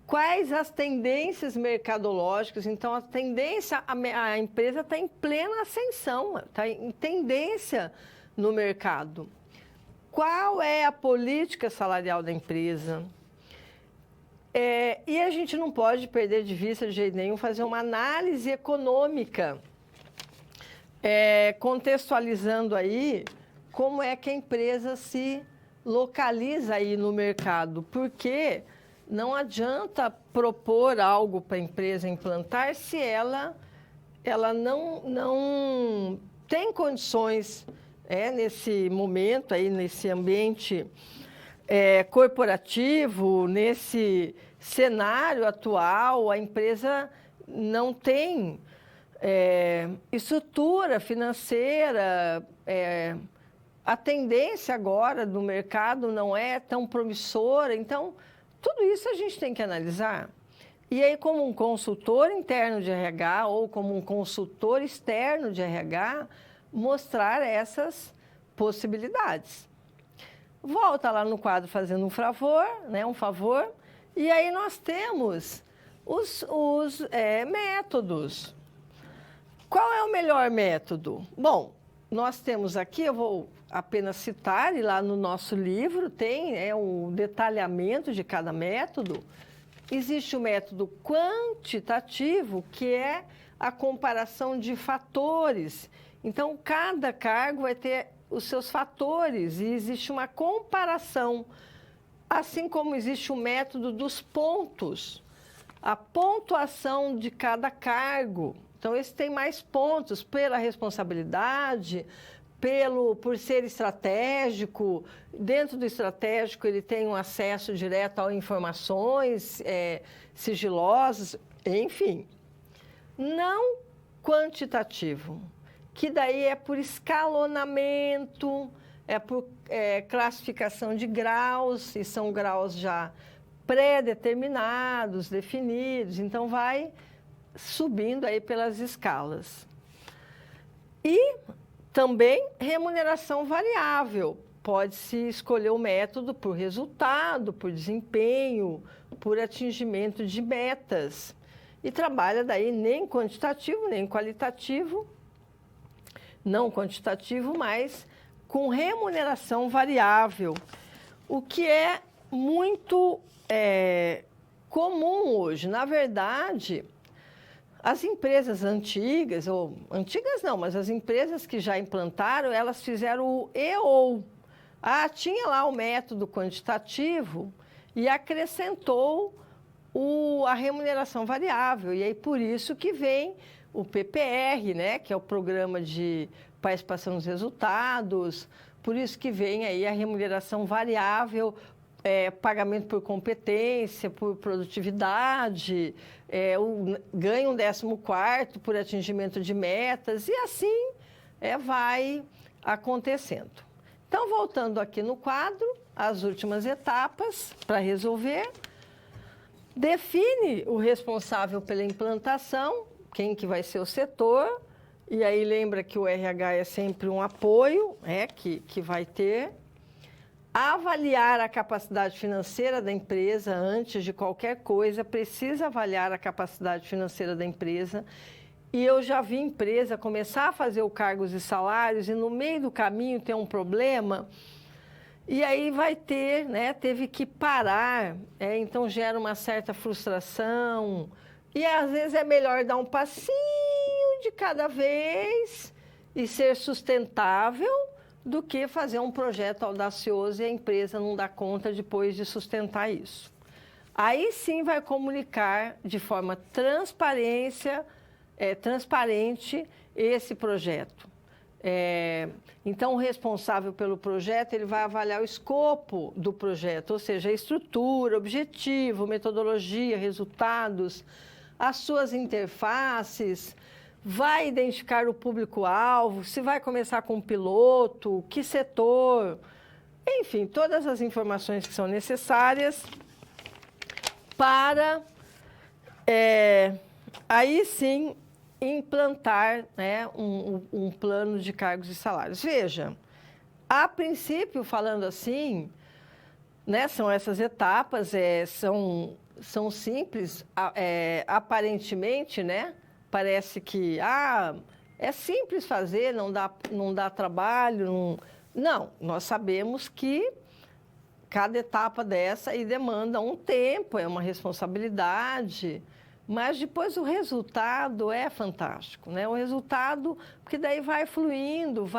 quais as tendências mercadológicas. Então, a empresa está em plena ascensão, está em tendência no mercado. Qual é a política salarial da empresa? E a gente não pode perder de vista de jeito nenhum fazer uma análise econômica, contextualizando aí como é que a empresa se localiza aí no mercado, porque não adianta propor algo para a empresa implantar se ela não tem condições, nesse momento aí, nesse ambiente corporativo, nesse cenário atual, a empresa não tem estrutura financeira, a tendência agora do mercado não é tão promissora. Então, tudo isso a gente tem que analisar. E aí, como um consultor interno de RH ou como um consultor externo de RH, mostrar essas possibilidades. Volta lá no quadro fazendo um favor, né? Um favor. E aí nós temos os métodos. Qual é o melhor método? Bom, nós temos aqui, eu vou apenas citar, e lá no nosso livro tem um detalhamento de cada método. Existe o método quantitativo, que é a comparação de fatores. Então, cada cargo vai ter os seus fatores e existe uma comparação, assim como existe o método dos pontos, a pontuação de cada cargo. Então, esse tem mais pontos pela responsabilidade, por ser estratégico. Dentro do estratégico, ele tem um acesso direto a informações sigilosas, enfim. Não quantitativo, que daí é por escalonamento, é por classificação de graus, e são graus já pré-determinados, definidos, então vai subindo aí pelas escalas. E também remuneração variável. Pode-se escolher o método por resultado, por desempenho, por atingimento de metas. E trabalha daí nem quantitativo, nem qualitativo, não quantitativo, mas com remuneração variável, o que é muito comum hoje. Na verdade, as empresas antigas, ou antigas não, mas as empresas que já implantaram, elas fizeram o e/ou. Tinha lá o método quantitativo e acrescentou a remuneração variável. E aí, por isso que vem o PPR, né, que é o Programa de Participação nos Resultados, por isso que vem aí a remuneração variável, pagamento por competência, por produtividade, o ganho 14º por atingimento de metas, e assim vai acontecendo. Então, voltando aqui no quadro, as últimas etapas para resolver. Define o responsável pela implantação, quem que vai ser o setor, e aí lembra que o RH é sempre um apoio que vai ter. Avaliar a capacidade financeira da empresa antes de qualquer coisa, precisa avaliar a capacidade financeira da empresa. E eu já vi empresa começar a fazer o cargos e salários e no meio do caminho tem um problema, e aí vai ter, teve que parar, então gera uma certa frustração. E às vezes é melhor dar um passinho de cada vez e ser sustentável do que fazer um projeto audacioso e a empresa não dar conta depois de sustentar isso. Aí sim vai comunicar de forma transparente esse projeto. Então, o responsável pelo projeto, ele vai avaliar o escopo do projeto, ou seja, a estrutura, objetivo, metodologia, resultados, as suas interfaces, vai identificar o público-alvo, se vai começar com um piloto, que setor, enfim, todas as informações que são necessárias para, aí sim, implantar um plano de cargos e salários. Veja, a princípio, falando assim, são essas etapas, são simples, aparentemente, parece que é simples fazer, não dá trabalho. Não, nós sabemos que cada etapa dessa aí demanda um tempo, é uma responsabilidade, mas depois o resultado é fantástico, O resultado, porque daí vai fluindo,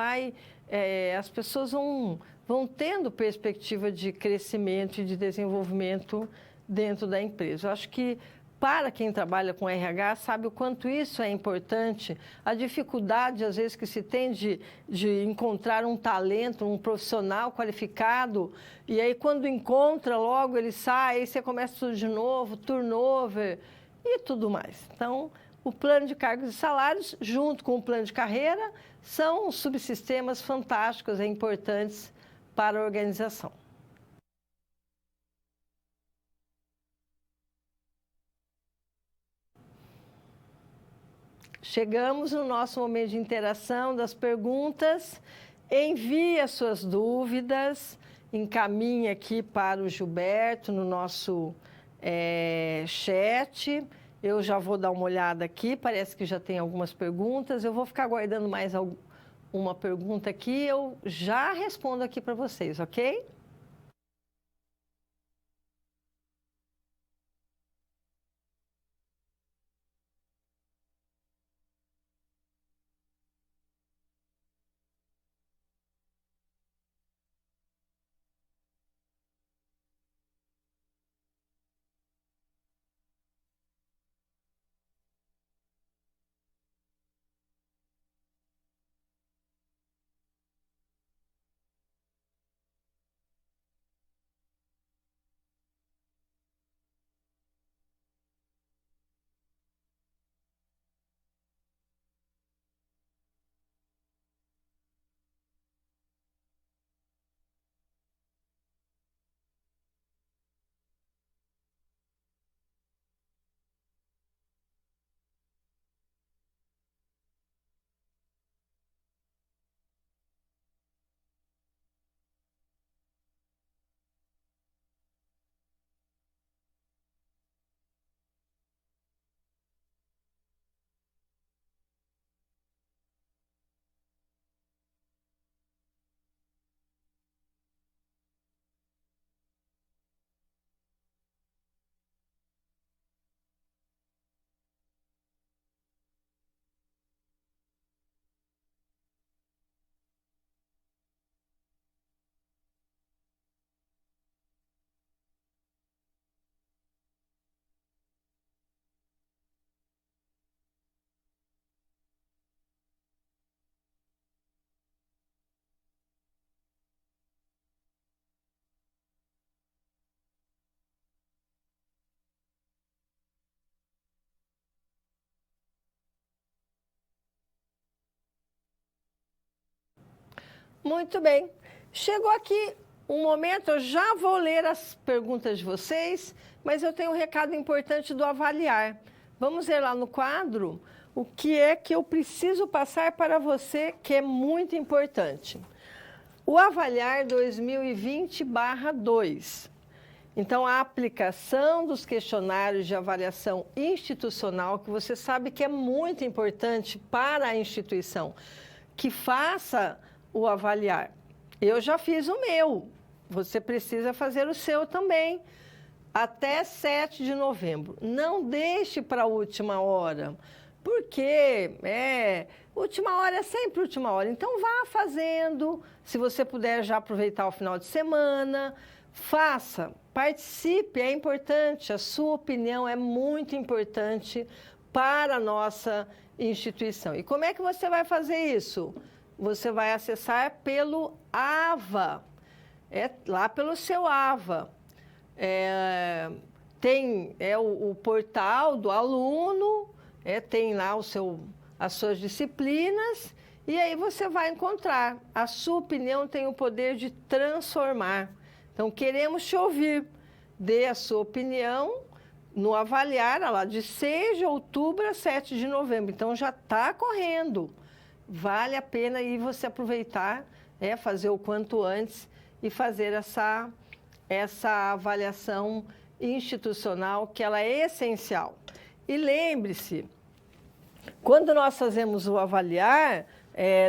as pessoas vão tendo perspectiva de crescimento e de desenvolvimento dentro da empresa. Eu acho que para quem trabalha com RH, sabe o quanto isso é importante, a dificuldade, às vezes, que se tem de encontrar um talento, um profissional qualificado, e aí, quando encontra, logo ele sai, aí você começa tudo de novo, turnover e tudo mais. Então, o plano de cargos e salários, junto com o plano de carreira, são subsistemas fantásticos e importantes para a organização. Chegamos no nosso momento de interação das perguntas. envie as suas dúvidas, encaminhe aqui para o Gilberto no nosso chat. Eu já vou dar uma olhada aqui, parece que já tem algumas perguntas. Eu vou ficar aguardando mais uma pergunta aqui, eu já respondo aqui para vocês, ok? Muito bem. Chegou aqui um momento, eu já vou ler as perguntas de vocês, mas eu tenho um recado importante do avaliar. Vamos ver lá no quadro o que é que eu preciso passar para você, que é muito importante. O avaliar 2020/2. Então, a aplicação dos questionários de avaliação institucional, que você sabe que é muito importante para a instituição, que faça o avaliar. Eu já fiz o meu, você precisa fazer o seu também, até 7 de novembro. Não deixe para a última hora, porque última hora é sempre última hora. Então, vá fazendo, se você puder já aproveitar o final de semana, faça, participe, é importante, a sua opinião é muito importante para a nossa instituição. E como é que você vai fazer isso? Você vai acessar pelo AVA, lá pelo seu AVA. Tem o portal do aluno, tem lá as suas disciplinas, e aí você vai encontrar. A sua opinião tem o poder de transformar. Então, queremos te ouvir. Dê a sua opinião no avaliar, lá de 6 de outubro a 7 de novembro. Então, já está correndo. Vale a pena aí você aproveitar, fazer o quanto antes e fazer essa avaliação institucional, que ela é essencial. E lembre-se, quando nós fazemos o avaliar,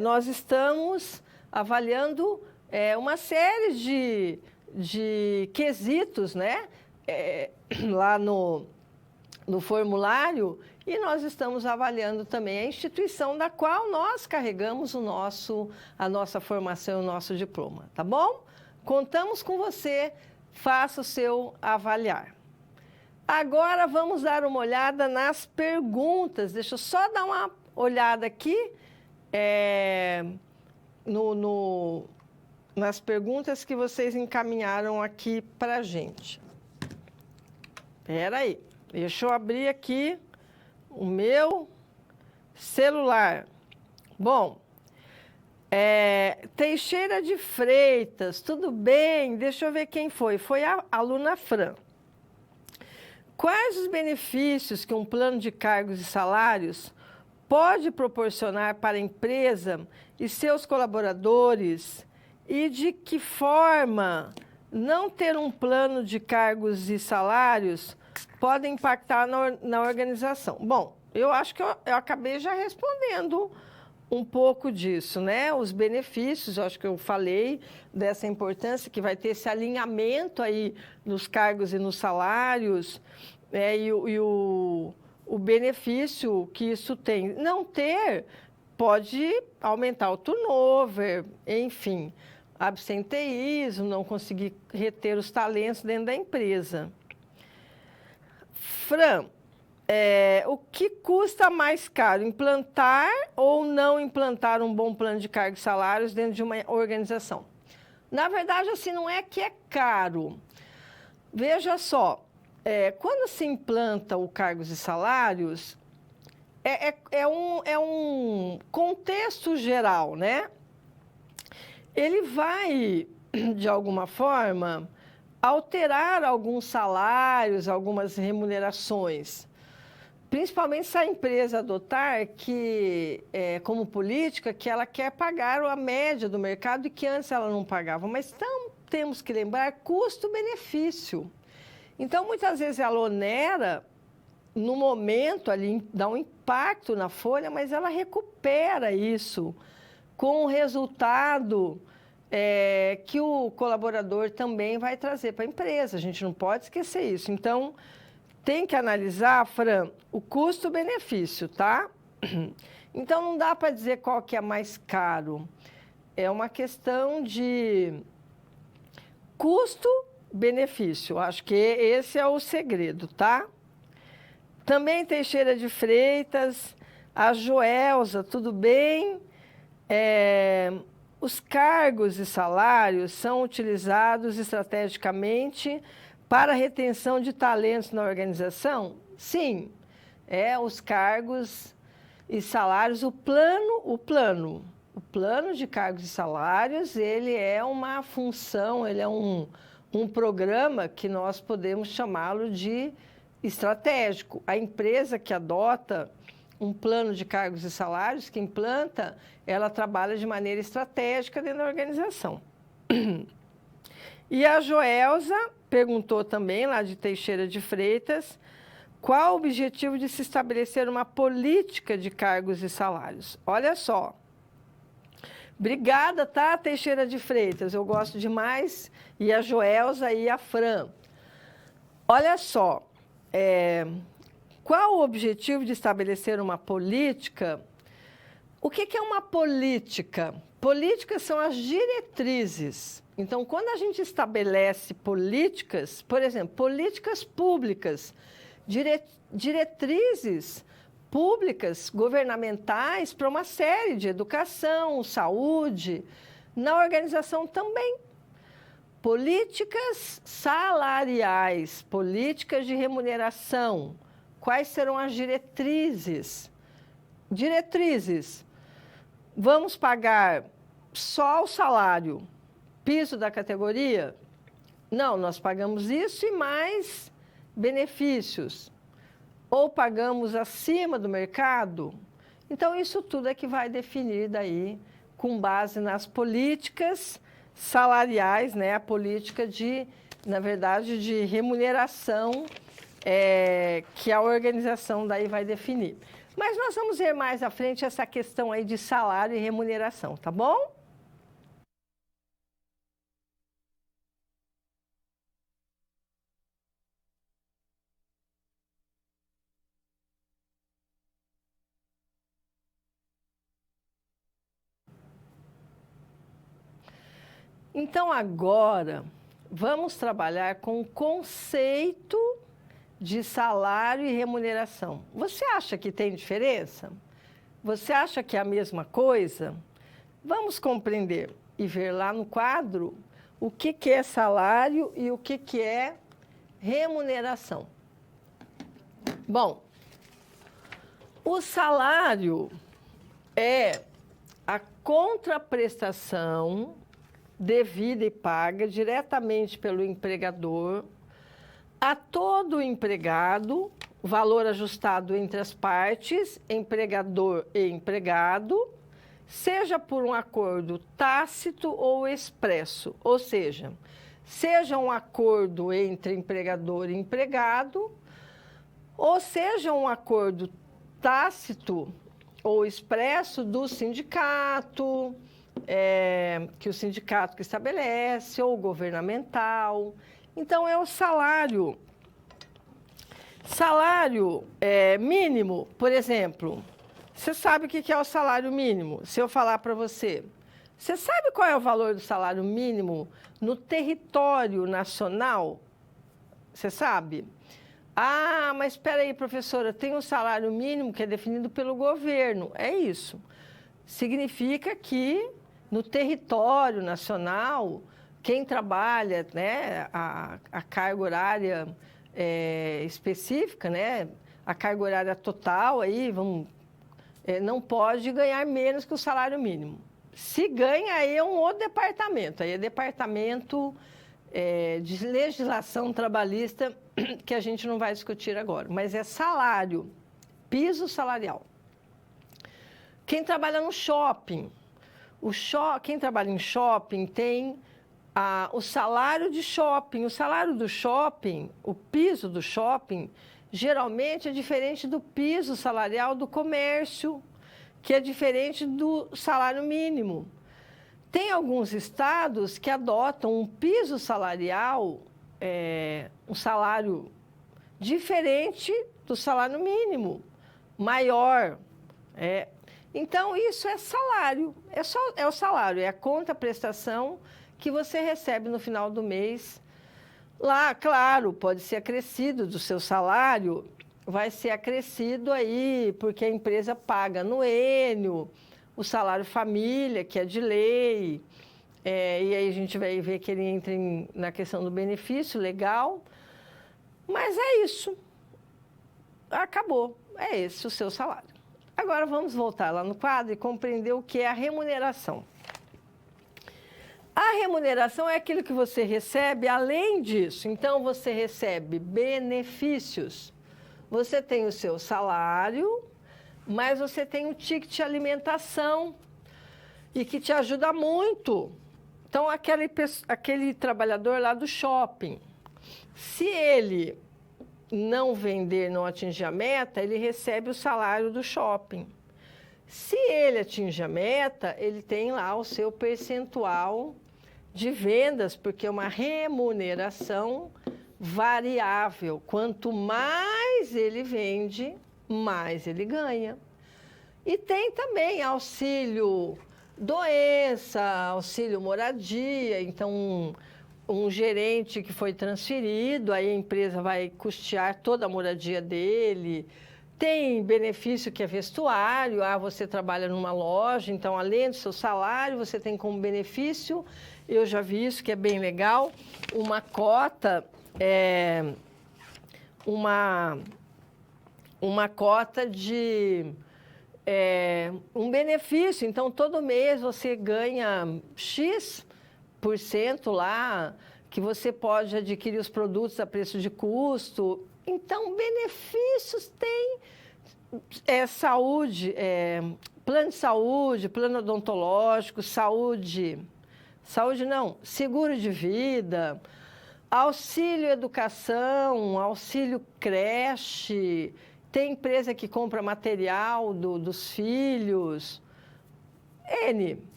nós estamos avaliando uma série de quesitos, né? Lá no formulário, e nós estamos avaliando também a instituição da qual nós carregamos a nossa formação, o nosso diploma, tá bom? Contamos com você, faça o seu avaliar. Agora vamos dar uma olhada nas perguntas. Deixa eu só dar uma olhada aqui nas perguntas que vocês encaminharam aqui para a gente. Espera aí, deixa eu abrir aqui o meu celular. Bom, Teixeira de Freitas, tudo bem? Deixa eu ver quem foi. Foi a aluna Fran. Quais os benefícios que um plano de cargos e salários pode proporcionar para a empresa e seus colaboradores e de que forma não ter um plano de cargos e salários pode impactar na organização? Bom, eu acho que eu acabei já respondendo um pouco disso, né? Os benefícios, eu acho que eu falei dessa importância que vai ter esse alinhamento aí nos cargos e nos salários, e o benefício que isso tem. Não ter pode aumentar o turnover, enfim, absenteísmo, não conseguir reter os talentos dentro da empresa. Fran, o que custa mais caro, implantar ou não implantar um bom plano de cargos e salários dentro de uma organização? Na verdade, assim, não é que é caro. Veja só, quando se implanta o cargos e salários, é um contexto geral, né? Ele vai, de alguma forma, alterar alguns salários, algumas remunerações. Principalmente se a empresa adotar como política que ela quer pagar a média do mercado e que antes ela não pagava. Mas temos que lembrar custo-benefício. Então, muitas vezes ela onera, no momento ali, dá um impacto na folha, mas ela recupera isso com o resultado que o colaborador também vai trazer para a empresa. A gente não pode esquecer isso. Então, tem que analisar, Fran, o custo-benefício, tá? Então, não dá para dizer qual que é mais caro. É uma questão de custo-benefício. Acho que esse é o segredo, tá? Também Teixeira de Freitas, a Joelza, tudo bem? Os cargos e salários são utilizados estrategicamente para a retenção de talentos na organização? Sim, os cargos e salários, o plano de cargos e salários, ele é uma função, ele é um programa que nós podemos chamá-lo de estratégico. A empresa que adota um plano de cargos e salários, que implanta, ela trabalha de maneira estratégica dentro da organização. E a Joelza perguntou também, lá de Teixeira de Freitas, qual o objetivo de se estabelecer uma política de cargos e salários? Olha só. Obrigada, tá, Teixeira de Freitas? Eu gosto demais. E a Joelza e a Fran. Olha só. Qual o objetivo de estabelecer uma política? O que é uma política? Políticas são as diretrizes. Então, quando a gente estabelece políticas, por exemplo, políticas públicas, diretrizes públicas, governamentais, para uma série de educação, saúde, na organização também. Políticas salariais, políticas de remuneração. Quais serão as diretrizes? Diretrizes. Vamos pagar só o salário, piso da categoria? Não, nós pagamos isso e mais benefícios. Ou pagamos acima do mercado? Então, isso tudo é que vai definir daí, com base nas políticas salariais, né? A política na verdade, de remuneração que a organização daí vai definir. Mas nós vamos ver mais à frente essa questão aí de salário e remuneração, tá bom? Então, agora, vamos trabalhar com o conceito de salário e remuneração. Você acha que tem diferença? Você acha que é a mesma coisa? Vamos compreender e ver lá no quadro o que é salário e o que é remuneração. Bom, o salário é a contraprestação devida e paga diretamente pelo empregador a todo empregado valor ajustado entre as partes, empregador e empregado, seja por um acordo tácito ou expresso, ou seja um acordo entre empregador e empregado, ou seja um acordo tácito ou expresso do sindicato, que o sindicato que estabelece, ou governamental. Então, é o salário. Salário mínimo, por exemplo, você sabe o que é o salário mínimo? Se eu falar para você, você sabe qual é o valor do salário mínimo no território nacional? Você sabe? Ah, mas espera aí, professora, tem um salário mínimo que é definido pelo governo. É isso. Significa que no território nacional, quem trabalha, né, a carga horária específica, né, a carga horária total, aí, não pode ganhar menos que o salário mínimo. Se ganha, aí é um outro departamento. Aí é departamento de legislação trabalhista, que a gente não vai discutir agora. Mas é salário, piso salarial. Quem trabalha no shopping, quem trabalha em shopping tem o salário de shopping. O salário do shopping, o piso do shopping, geralmente é diferente do piso salarial do comércio, que é diferente do salário mínimo. Tem alguns estados que adotam um piso salarial, um salário diferente do salário mínimo, maior. Então, isso é salário, é o salário, é a conta-prestação que você recebe no final do mês. Lá, claro, pode ser acrescido do seu salário, vai ser acrescido aí, porque a empresa paga anuênio, o salário família, que é de lei, e aí a gente vai ver que ele entra na questão do benefício legal. Mas é isso. Acabou. É esse o seu salário. Agora vamos voltar lá no quadro e compreender o que é a remuneração. A remuneração é aquilo que você recebe além disso. Então, você recebe benefícios. Você tem o seu salário, mas você tem um ticket de alimentação e que te ajuda muito. Então, aquele trabalhador lá do shopping, se ele não vender, não atingir a meta, ele recebe o salário do shopping. Se ele atingir a meta, ele tem lá o seu percentual de vendas, porque é uma remuneração variável. Quanto mais ele vende, mais ele ganha. E tem também auxílio doença, auxílio moradia. Então, um gerente que foi transferido, aí a empresa vai custear toda a moradia dele. Tem benefício que é vestuário, você trabalha numa loja, então, além do seu salário, você tem como benefício, eu já vi isso, que é bem legal, uma cota, uma cota de um benefício. Então, todo mês você ganha X% lá, que você pode adquirir os produtos a preço de custo. Então, benefícios tem saúde, plano de saúde, plano odontológico, seguro de vida, auxílio educação, auxílio creche, tem empresa que compra material dos filhos,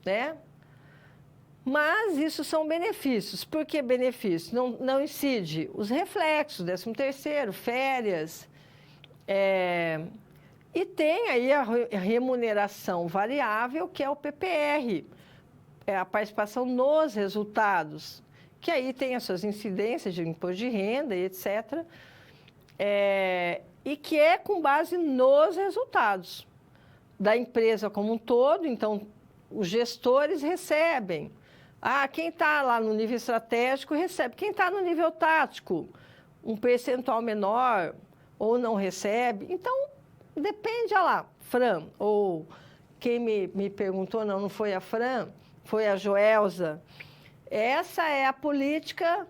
né? Mas isso são benefícios. Por que benefícios? Não incide os reflexos, 13º, férias. E tem aí a remuneração variável, que é o PPR, é a participação nos resultados, que aí tem as suas incidências de imposto de renda e etc. E que é com base nos resultados da empresa como um todo. Então, os gestores recebem. Quem está lá no nível estratégico recebe. Quem está no nível tático, um percentual menor ou não recebe. Então, depende, Fran, ou quem me perguntou, não foi a Fran, foi a Joelza. Essa é a política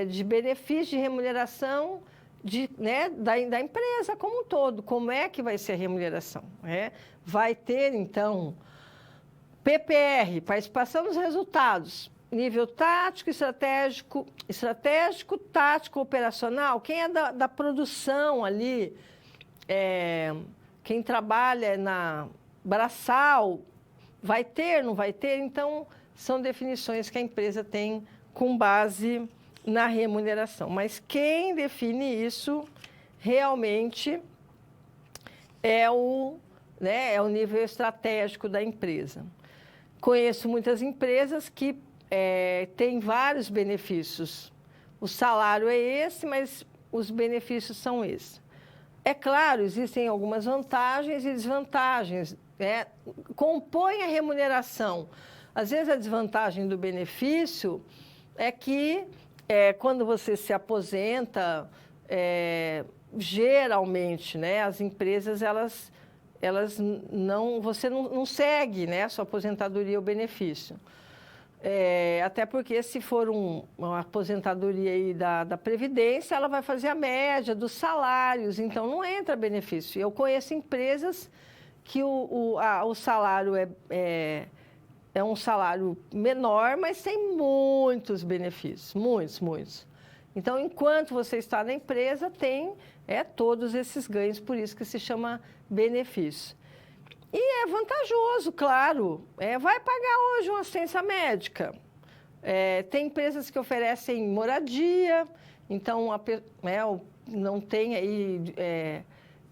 de benefício de remuneração né, da empresa como um todo. Como é que vai ser a remuneração? Vai ter, então, PPR, participação nos resultados, nível tático, estratégico, tático, operacional. Quem é da produção ali, quem trabalha na braçal, vai ter, não vai ter? Então, são definições que a empresa tem com base na remuneração. Mas quem define isso realmente é o nível estratégico da empresa. Conheço muitas empresas que têm vários benefícios. O salário é esse, mas os benefícios são esses. É claro, existem algumas vantagens e desvantagens. Compõe a remuneração. Às vezes, a desvantagem do benefício é que, quando você se aposenta, geralmente, né, as empresas, você não segue, né, a sua aposentadoria ou benefício. Até porque, se for uma aposentadoria aí da Previdência, ela vai fazer a média dos salários, então não entra benefício. Eu conheço empresas que o salário é um salário menor, mas tem muitos benefícios, muitos. Então, enquanto você está na empresa, tem todos esses ganhos, por isso que se chama benefício. E é vantajoso, claro. Vai pagar hoje uma assistência médica. Tem empresas que oferecem moradia, então não tem aí...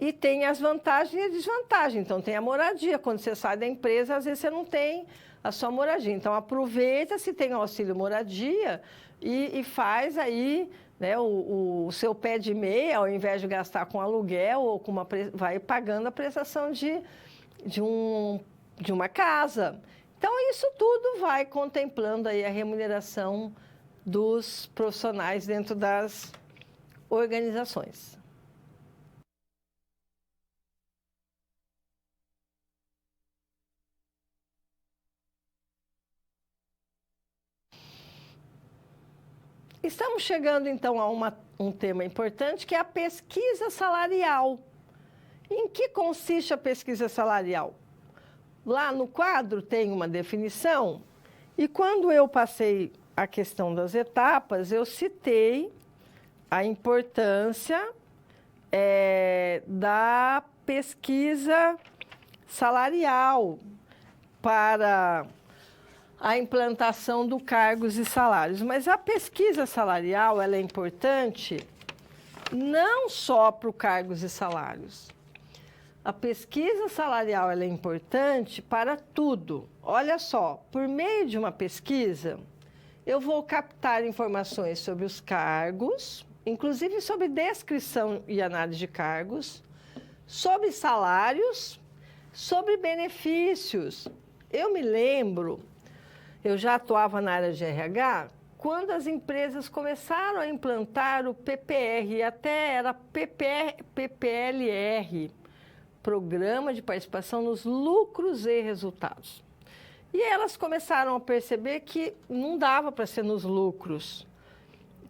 e tem as vantagens e desvantagens. Então, tem a moradia. Quando você sai da empresa, às vezes você não tem a sua moradia. Então, aproveita se tem auxílio moradia e faz aí, né, o seu pé de meia, ao invés de gastar com aluguel ou vai pagando a prestação de uma casa. Então, isso tudo vai contemplando aí a remuneração dos profissionais dentro das organizações. Estamos chegando, então, a um tema importante, que é a pesquisa salarial. Em que consiste a pesquisa salarial? Lá no quadro tem uma definição, e quando eu passei a questão das etapas, eu citei a importância da pesquisa salarial para a implantação do cargos e salários. Mas a pesquisa salarial ela é importante não só para os cargos e salários. A pesquisa salarial ela é importante para tudo. Olha só, por meio de uma pesquisa, eu vou captar informações sobre os cargos, inclusive sobre descrição e análise de cargos, sobre salários, sobre benefícios. Eu me lembro, eu já atuava na área de RH, quando as empresas começaram a implantar o PPR, até era PPLR, Programa de Participação nos Lucros e Resultados. E elas começaram a perceber que não dava para ser nos lucros,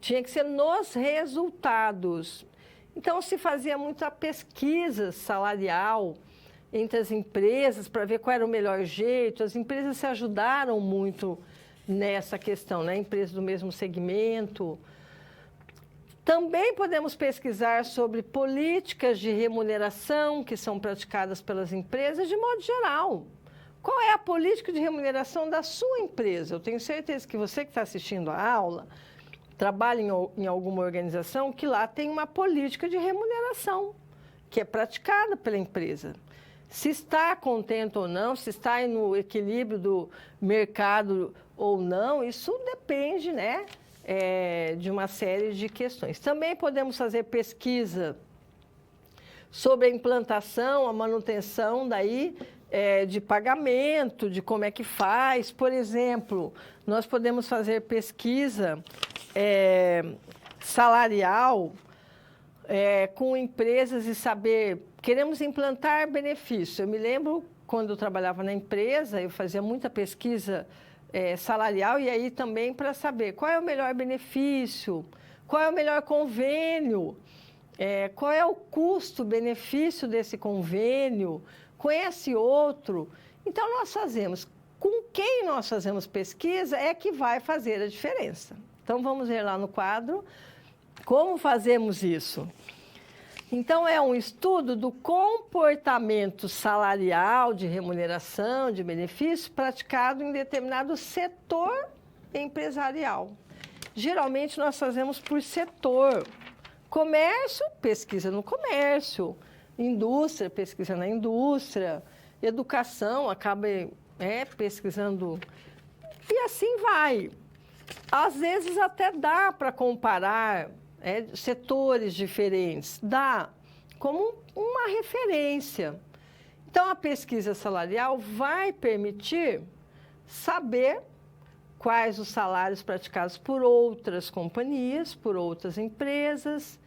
tinha que ser nos resultados. Então, se fazia muita pesquisa salarial entre as empresas para ver qual era o melhor jeito. As empresas se ajudaram muito nessa questão, né? Empresas do mesmo segmento. Também podemos pesquisar sobre políticas de remuneração que são praticadas pelas empresas de modo geral. Qual é a política de remuneração da sua empresa? Eu tenho certeza que você que está assistindo a aula trabalha em alguma organização que lá tem uma política de remuneração que é praticada pela empresa. Se está contente ou não, se está no equilíbrio do mercado ou não, isso depende, né? De uma série de questões. Também podemos fazer pesquisa sobre a implantação, a manutenção daí, de pagamento, de como é que faz. Por exemplo, nós podemos fazer pesquisa salarial com empresas e saber, queremos implantar benefício. Eu me lembro, quando eu trabalhava na empresa, eu fazia muita pesquisa salarial e aí também para saber qual é o melhor benefício, qual é o melhor convênio qual é o custo-benefício desse convênio, conhece outro. Então, nós fazemos, com quem nós fazemos pesquisa é que vai fazer a diferença. Então, vamos ver lá no quadro como fazemos isso. Então, é um estudo do comportamento salarial, de remuneração, de benefício, praticado em determinado setor empresarial. Geralmente, nós fazemos por setor. Comércio, pesquisa no comércio. Indústria, pesquisa na indústria. Educação, acaba pesquisando. E assim vai. Às vezes, até dá para comparar setores diferentes. Dá como uma referência. Então, a pesquisa salarial vai permitir saber quais os salários praticados por outras companhias, por outras empresas,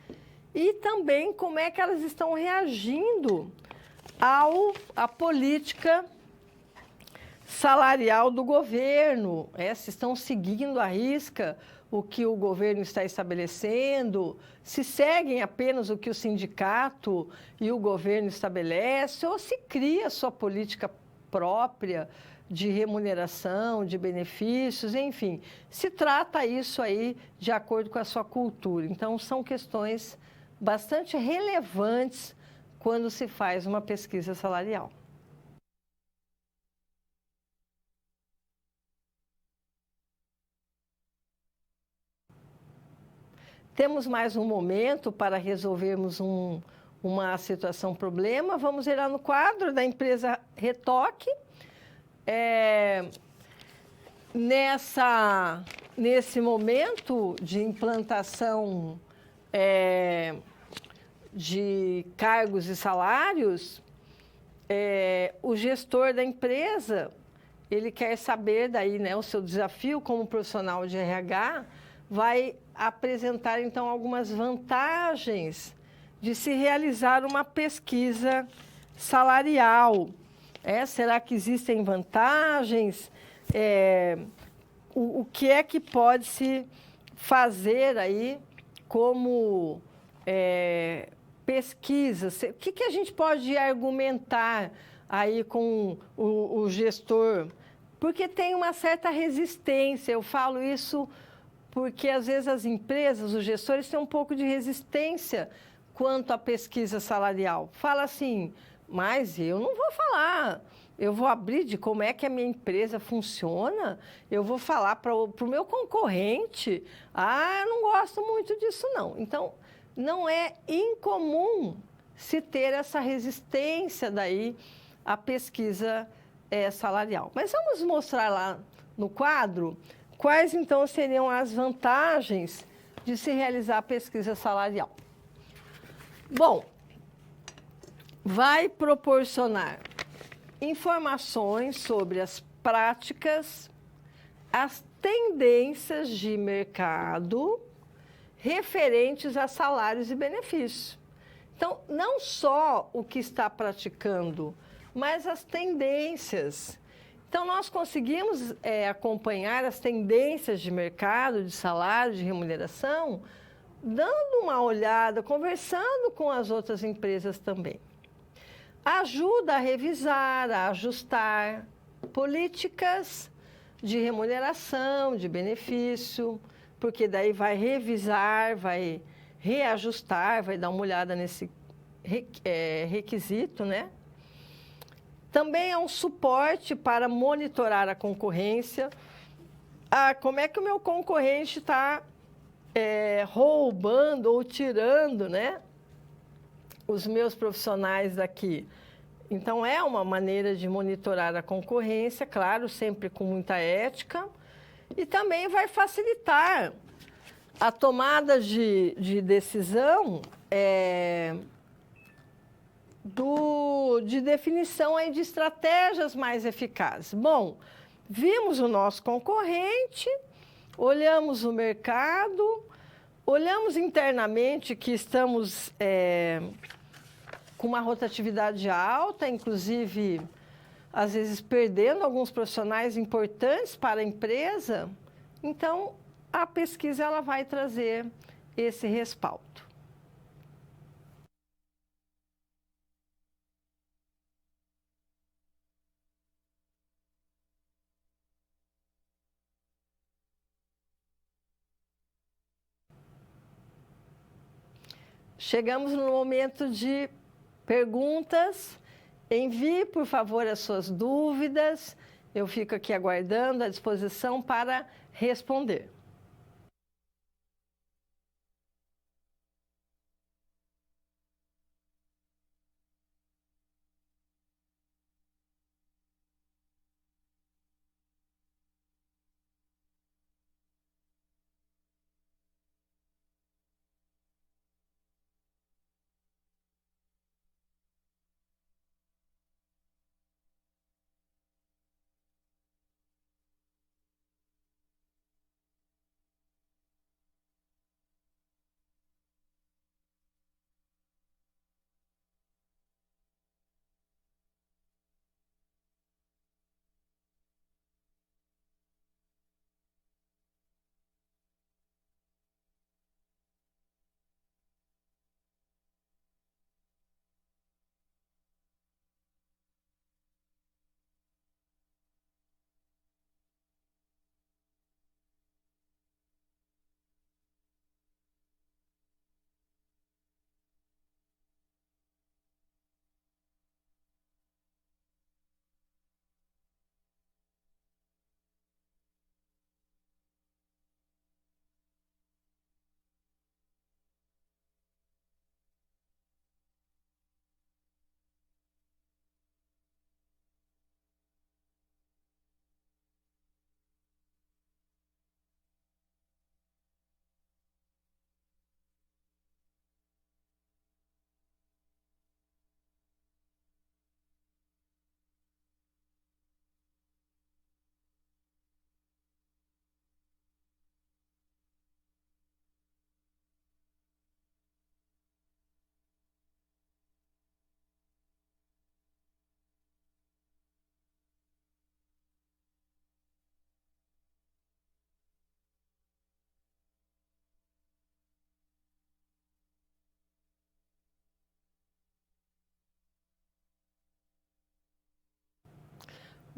e também como é que elas estão reagindo à política salarial do governo, se estão seguindo à risca o que o governo está estabelecendo, se seguem apenas o que o sindicato e o governo estabelecem, ou se cria sua política própria de remuneração, de benefícios, enfim. Se trata isso aí de acordo com a sua cultura. Então, são questões bastante relevantes quando se faz uma pesquisa salarial. Temos mais um momento para resolvermos uma situação, problema. Vamos ver lá no quadro da empresa Retoque. Nesse momento de implantação de cargos e salários, o gestor da empresa, ele quer saber daí, o seu desafio como profissional de RH, vai apresentar, então, algumas vantagens de se realizar uma pesquisa salarial. Será que existem vantagens? O que é que pode se fazer aí como pesquisa? O que a gente pode argumentar aí com o gestor? Porque tem uma certa resistência, eu falo isso porque, às vezes, as empresas, os gestores, têm um pouco de resistência quanto à pesquisa salarial. Fala assim, mas eu não vou falar, eu vou abrir de como é que a minha empresa funciona, eu vou falar para o meu concorrente, eu não gosto muito disso, não. Então, não é incomum se ter essa resistência daí à pesquisa salarial. Mas vamos mostrar lá no quadro quais, então, seriam as vantagens de se realizar a pesquisa salarial. Bom, vai proporcionar informações sobre as práticas, as tendências de mercado referentes a salários e benefícios. Então, não só o que está praticando, mas as tendências. Então, nós conseguimos acompanhar as tendências de mercado, de salário, de remuneração, dando uma olhada, conversando com as outras empresas também. Ajuda a revisar, a ajustar políticas de remuneração, de benefício, porque daí vai revisar, vai reajustar, vai dar uma olhada nesse requisito, né? Também é um suporte para monitorar a concorrência. Como é que o meu concorrente está roubando ou tirando, né, os meus profissionais daqui? Então, é uma maneira de monitorar a concorrência, claro, sempre com muita ética. E também vai facilitar a tomada de decisão de definição aí de estratégias mais eficazes. Bom, vimos o nosso concorrente, olhamos o mercado, olhamos internamente que estamos com uma rotatividade alta, inclusive, às vezes, perdendo alguns profissionais importantes para a empresa. Então, a pesquisa ela vai trazer esse respaldo. chegamos no momento de perguntas. Envie, por favor, as suas dúvidas. Eu fico aqui aguardando, à disposição para responder.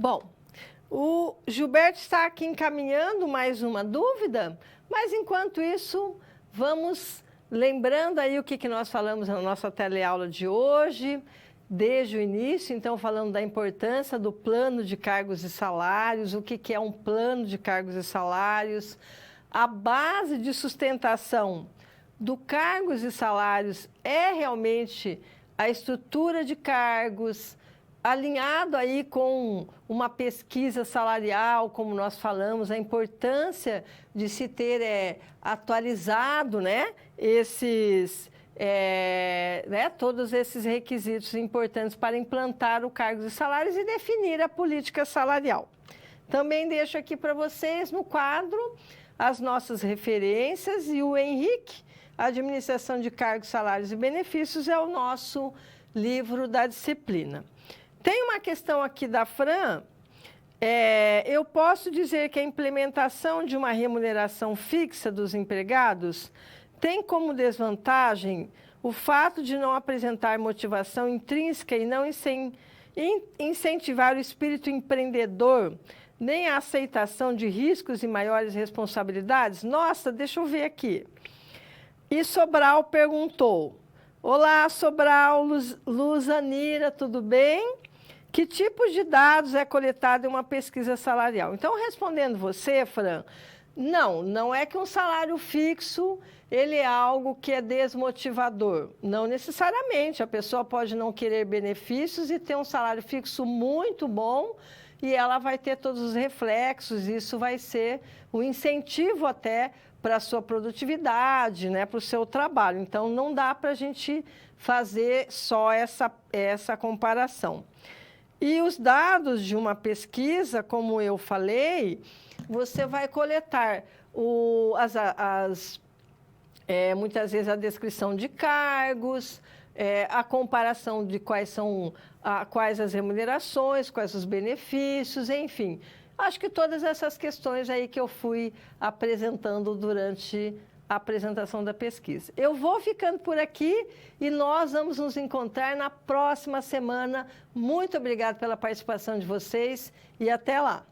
Bom, o Gilberto está aqui encaminhando mais uma dúvida, mas enquanto isso, vamos lembrando aí o que nós falamos na nossa teleaula de hoje, desde o início, então falando da importância do plano de cargos e salários, o que é um plano de cargos e salários, a base de sustentação do cargos e salários é realmente a estrutura de cargos, alinhado aí com uma pesquisa salarial, como nós falamos, a importância de se ter atualizado, né, todos esses requisitos importantes para implantar o cargos e salários e definir a política salarial. Também deixo aqui para vocês no quadro as nossas referências e o Henrique, Administração de Cargos, Salários e Benefícios, é o nosso livro da disciplina. Tem uma questão aqui da Fran, eu posso dizer que a implementação de uma remuneração fixa dos empregados tem como desvantagem o fato de não apresentar motivação intrínseca e não incentivar o espírito empreendedor, nem a aceitação de riscos e maiores responsabilidades? Nossa, deixa eu ver aqui. E Sobral perguntou, olá, Sobral, Luzanira, tudo bem? Que tipo de dados é coletado em uma pesquisa salarial? Então, respondendo você, Fran, não é que um salário fixo ele é algo que é desmotivador. Não necessariamente. A pessoa pode não querer benefícios e ter um salário fixo muito bom e ela vai ter todos os reflexos. Isso vai ser um incentivo até para a sua produtividade, né, para o seu trabalho. Então, não dá para a gente fazer só essa comparação. E os dados de uma pesquisa, como eu falei, você vai coletar muitas vezes a descrição de cargos, a comparação de quais as remunerações, quais os benefícios, enfim. Acho que todas essas questões aí que eu fui apresentando durante a apresentação da pesquisa. Eu vou ficando por aqui e nós vamos nos encontrar na próxima semana. Muito obrigada pela participação de vocês e até lá.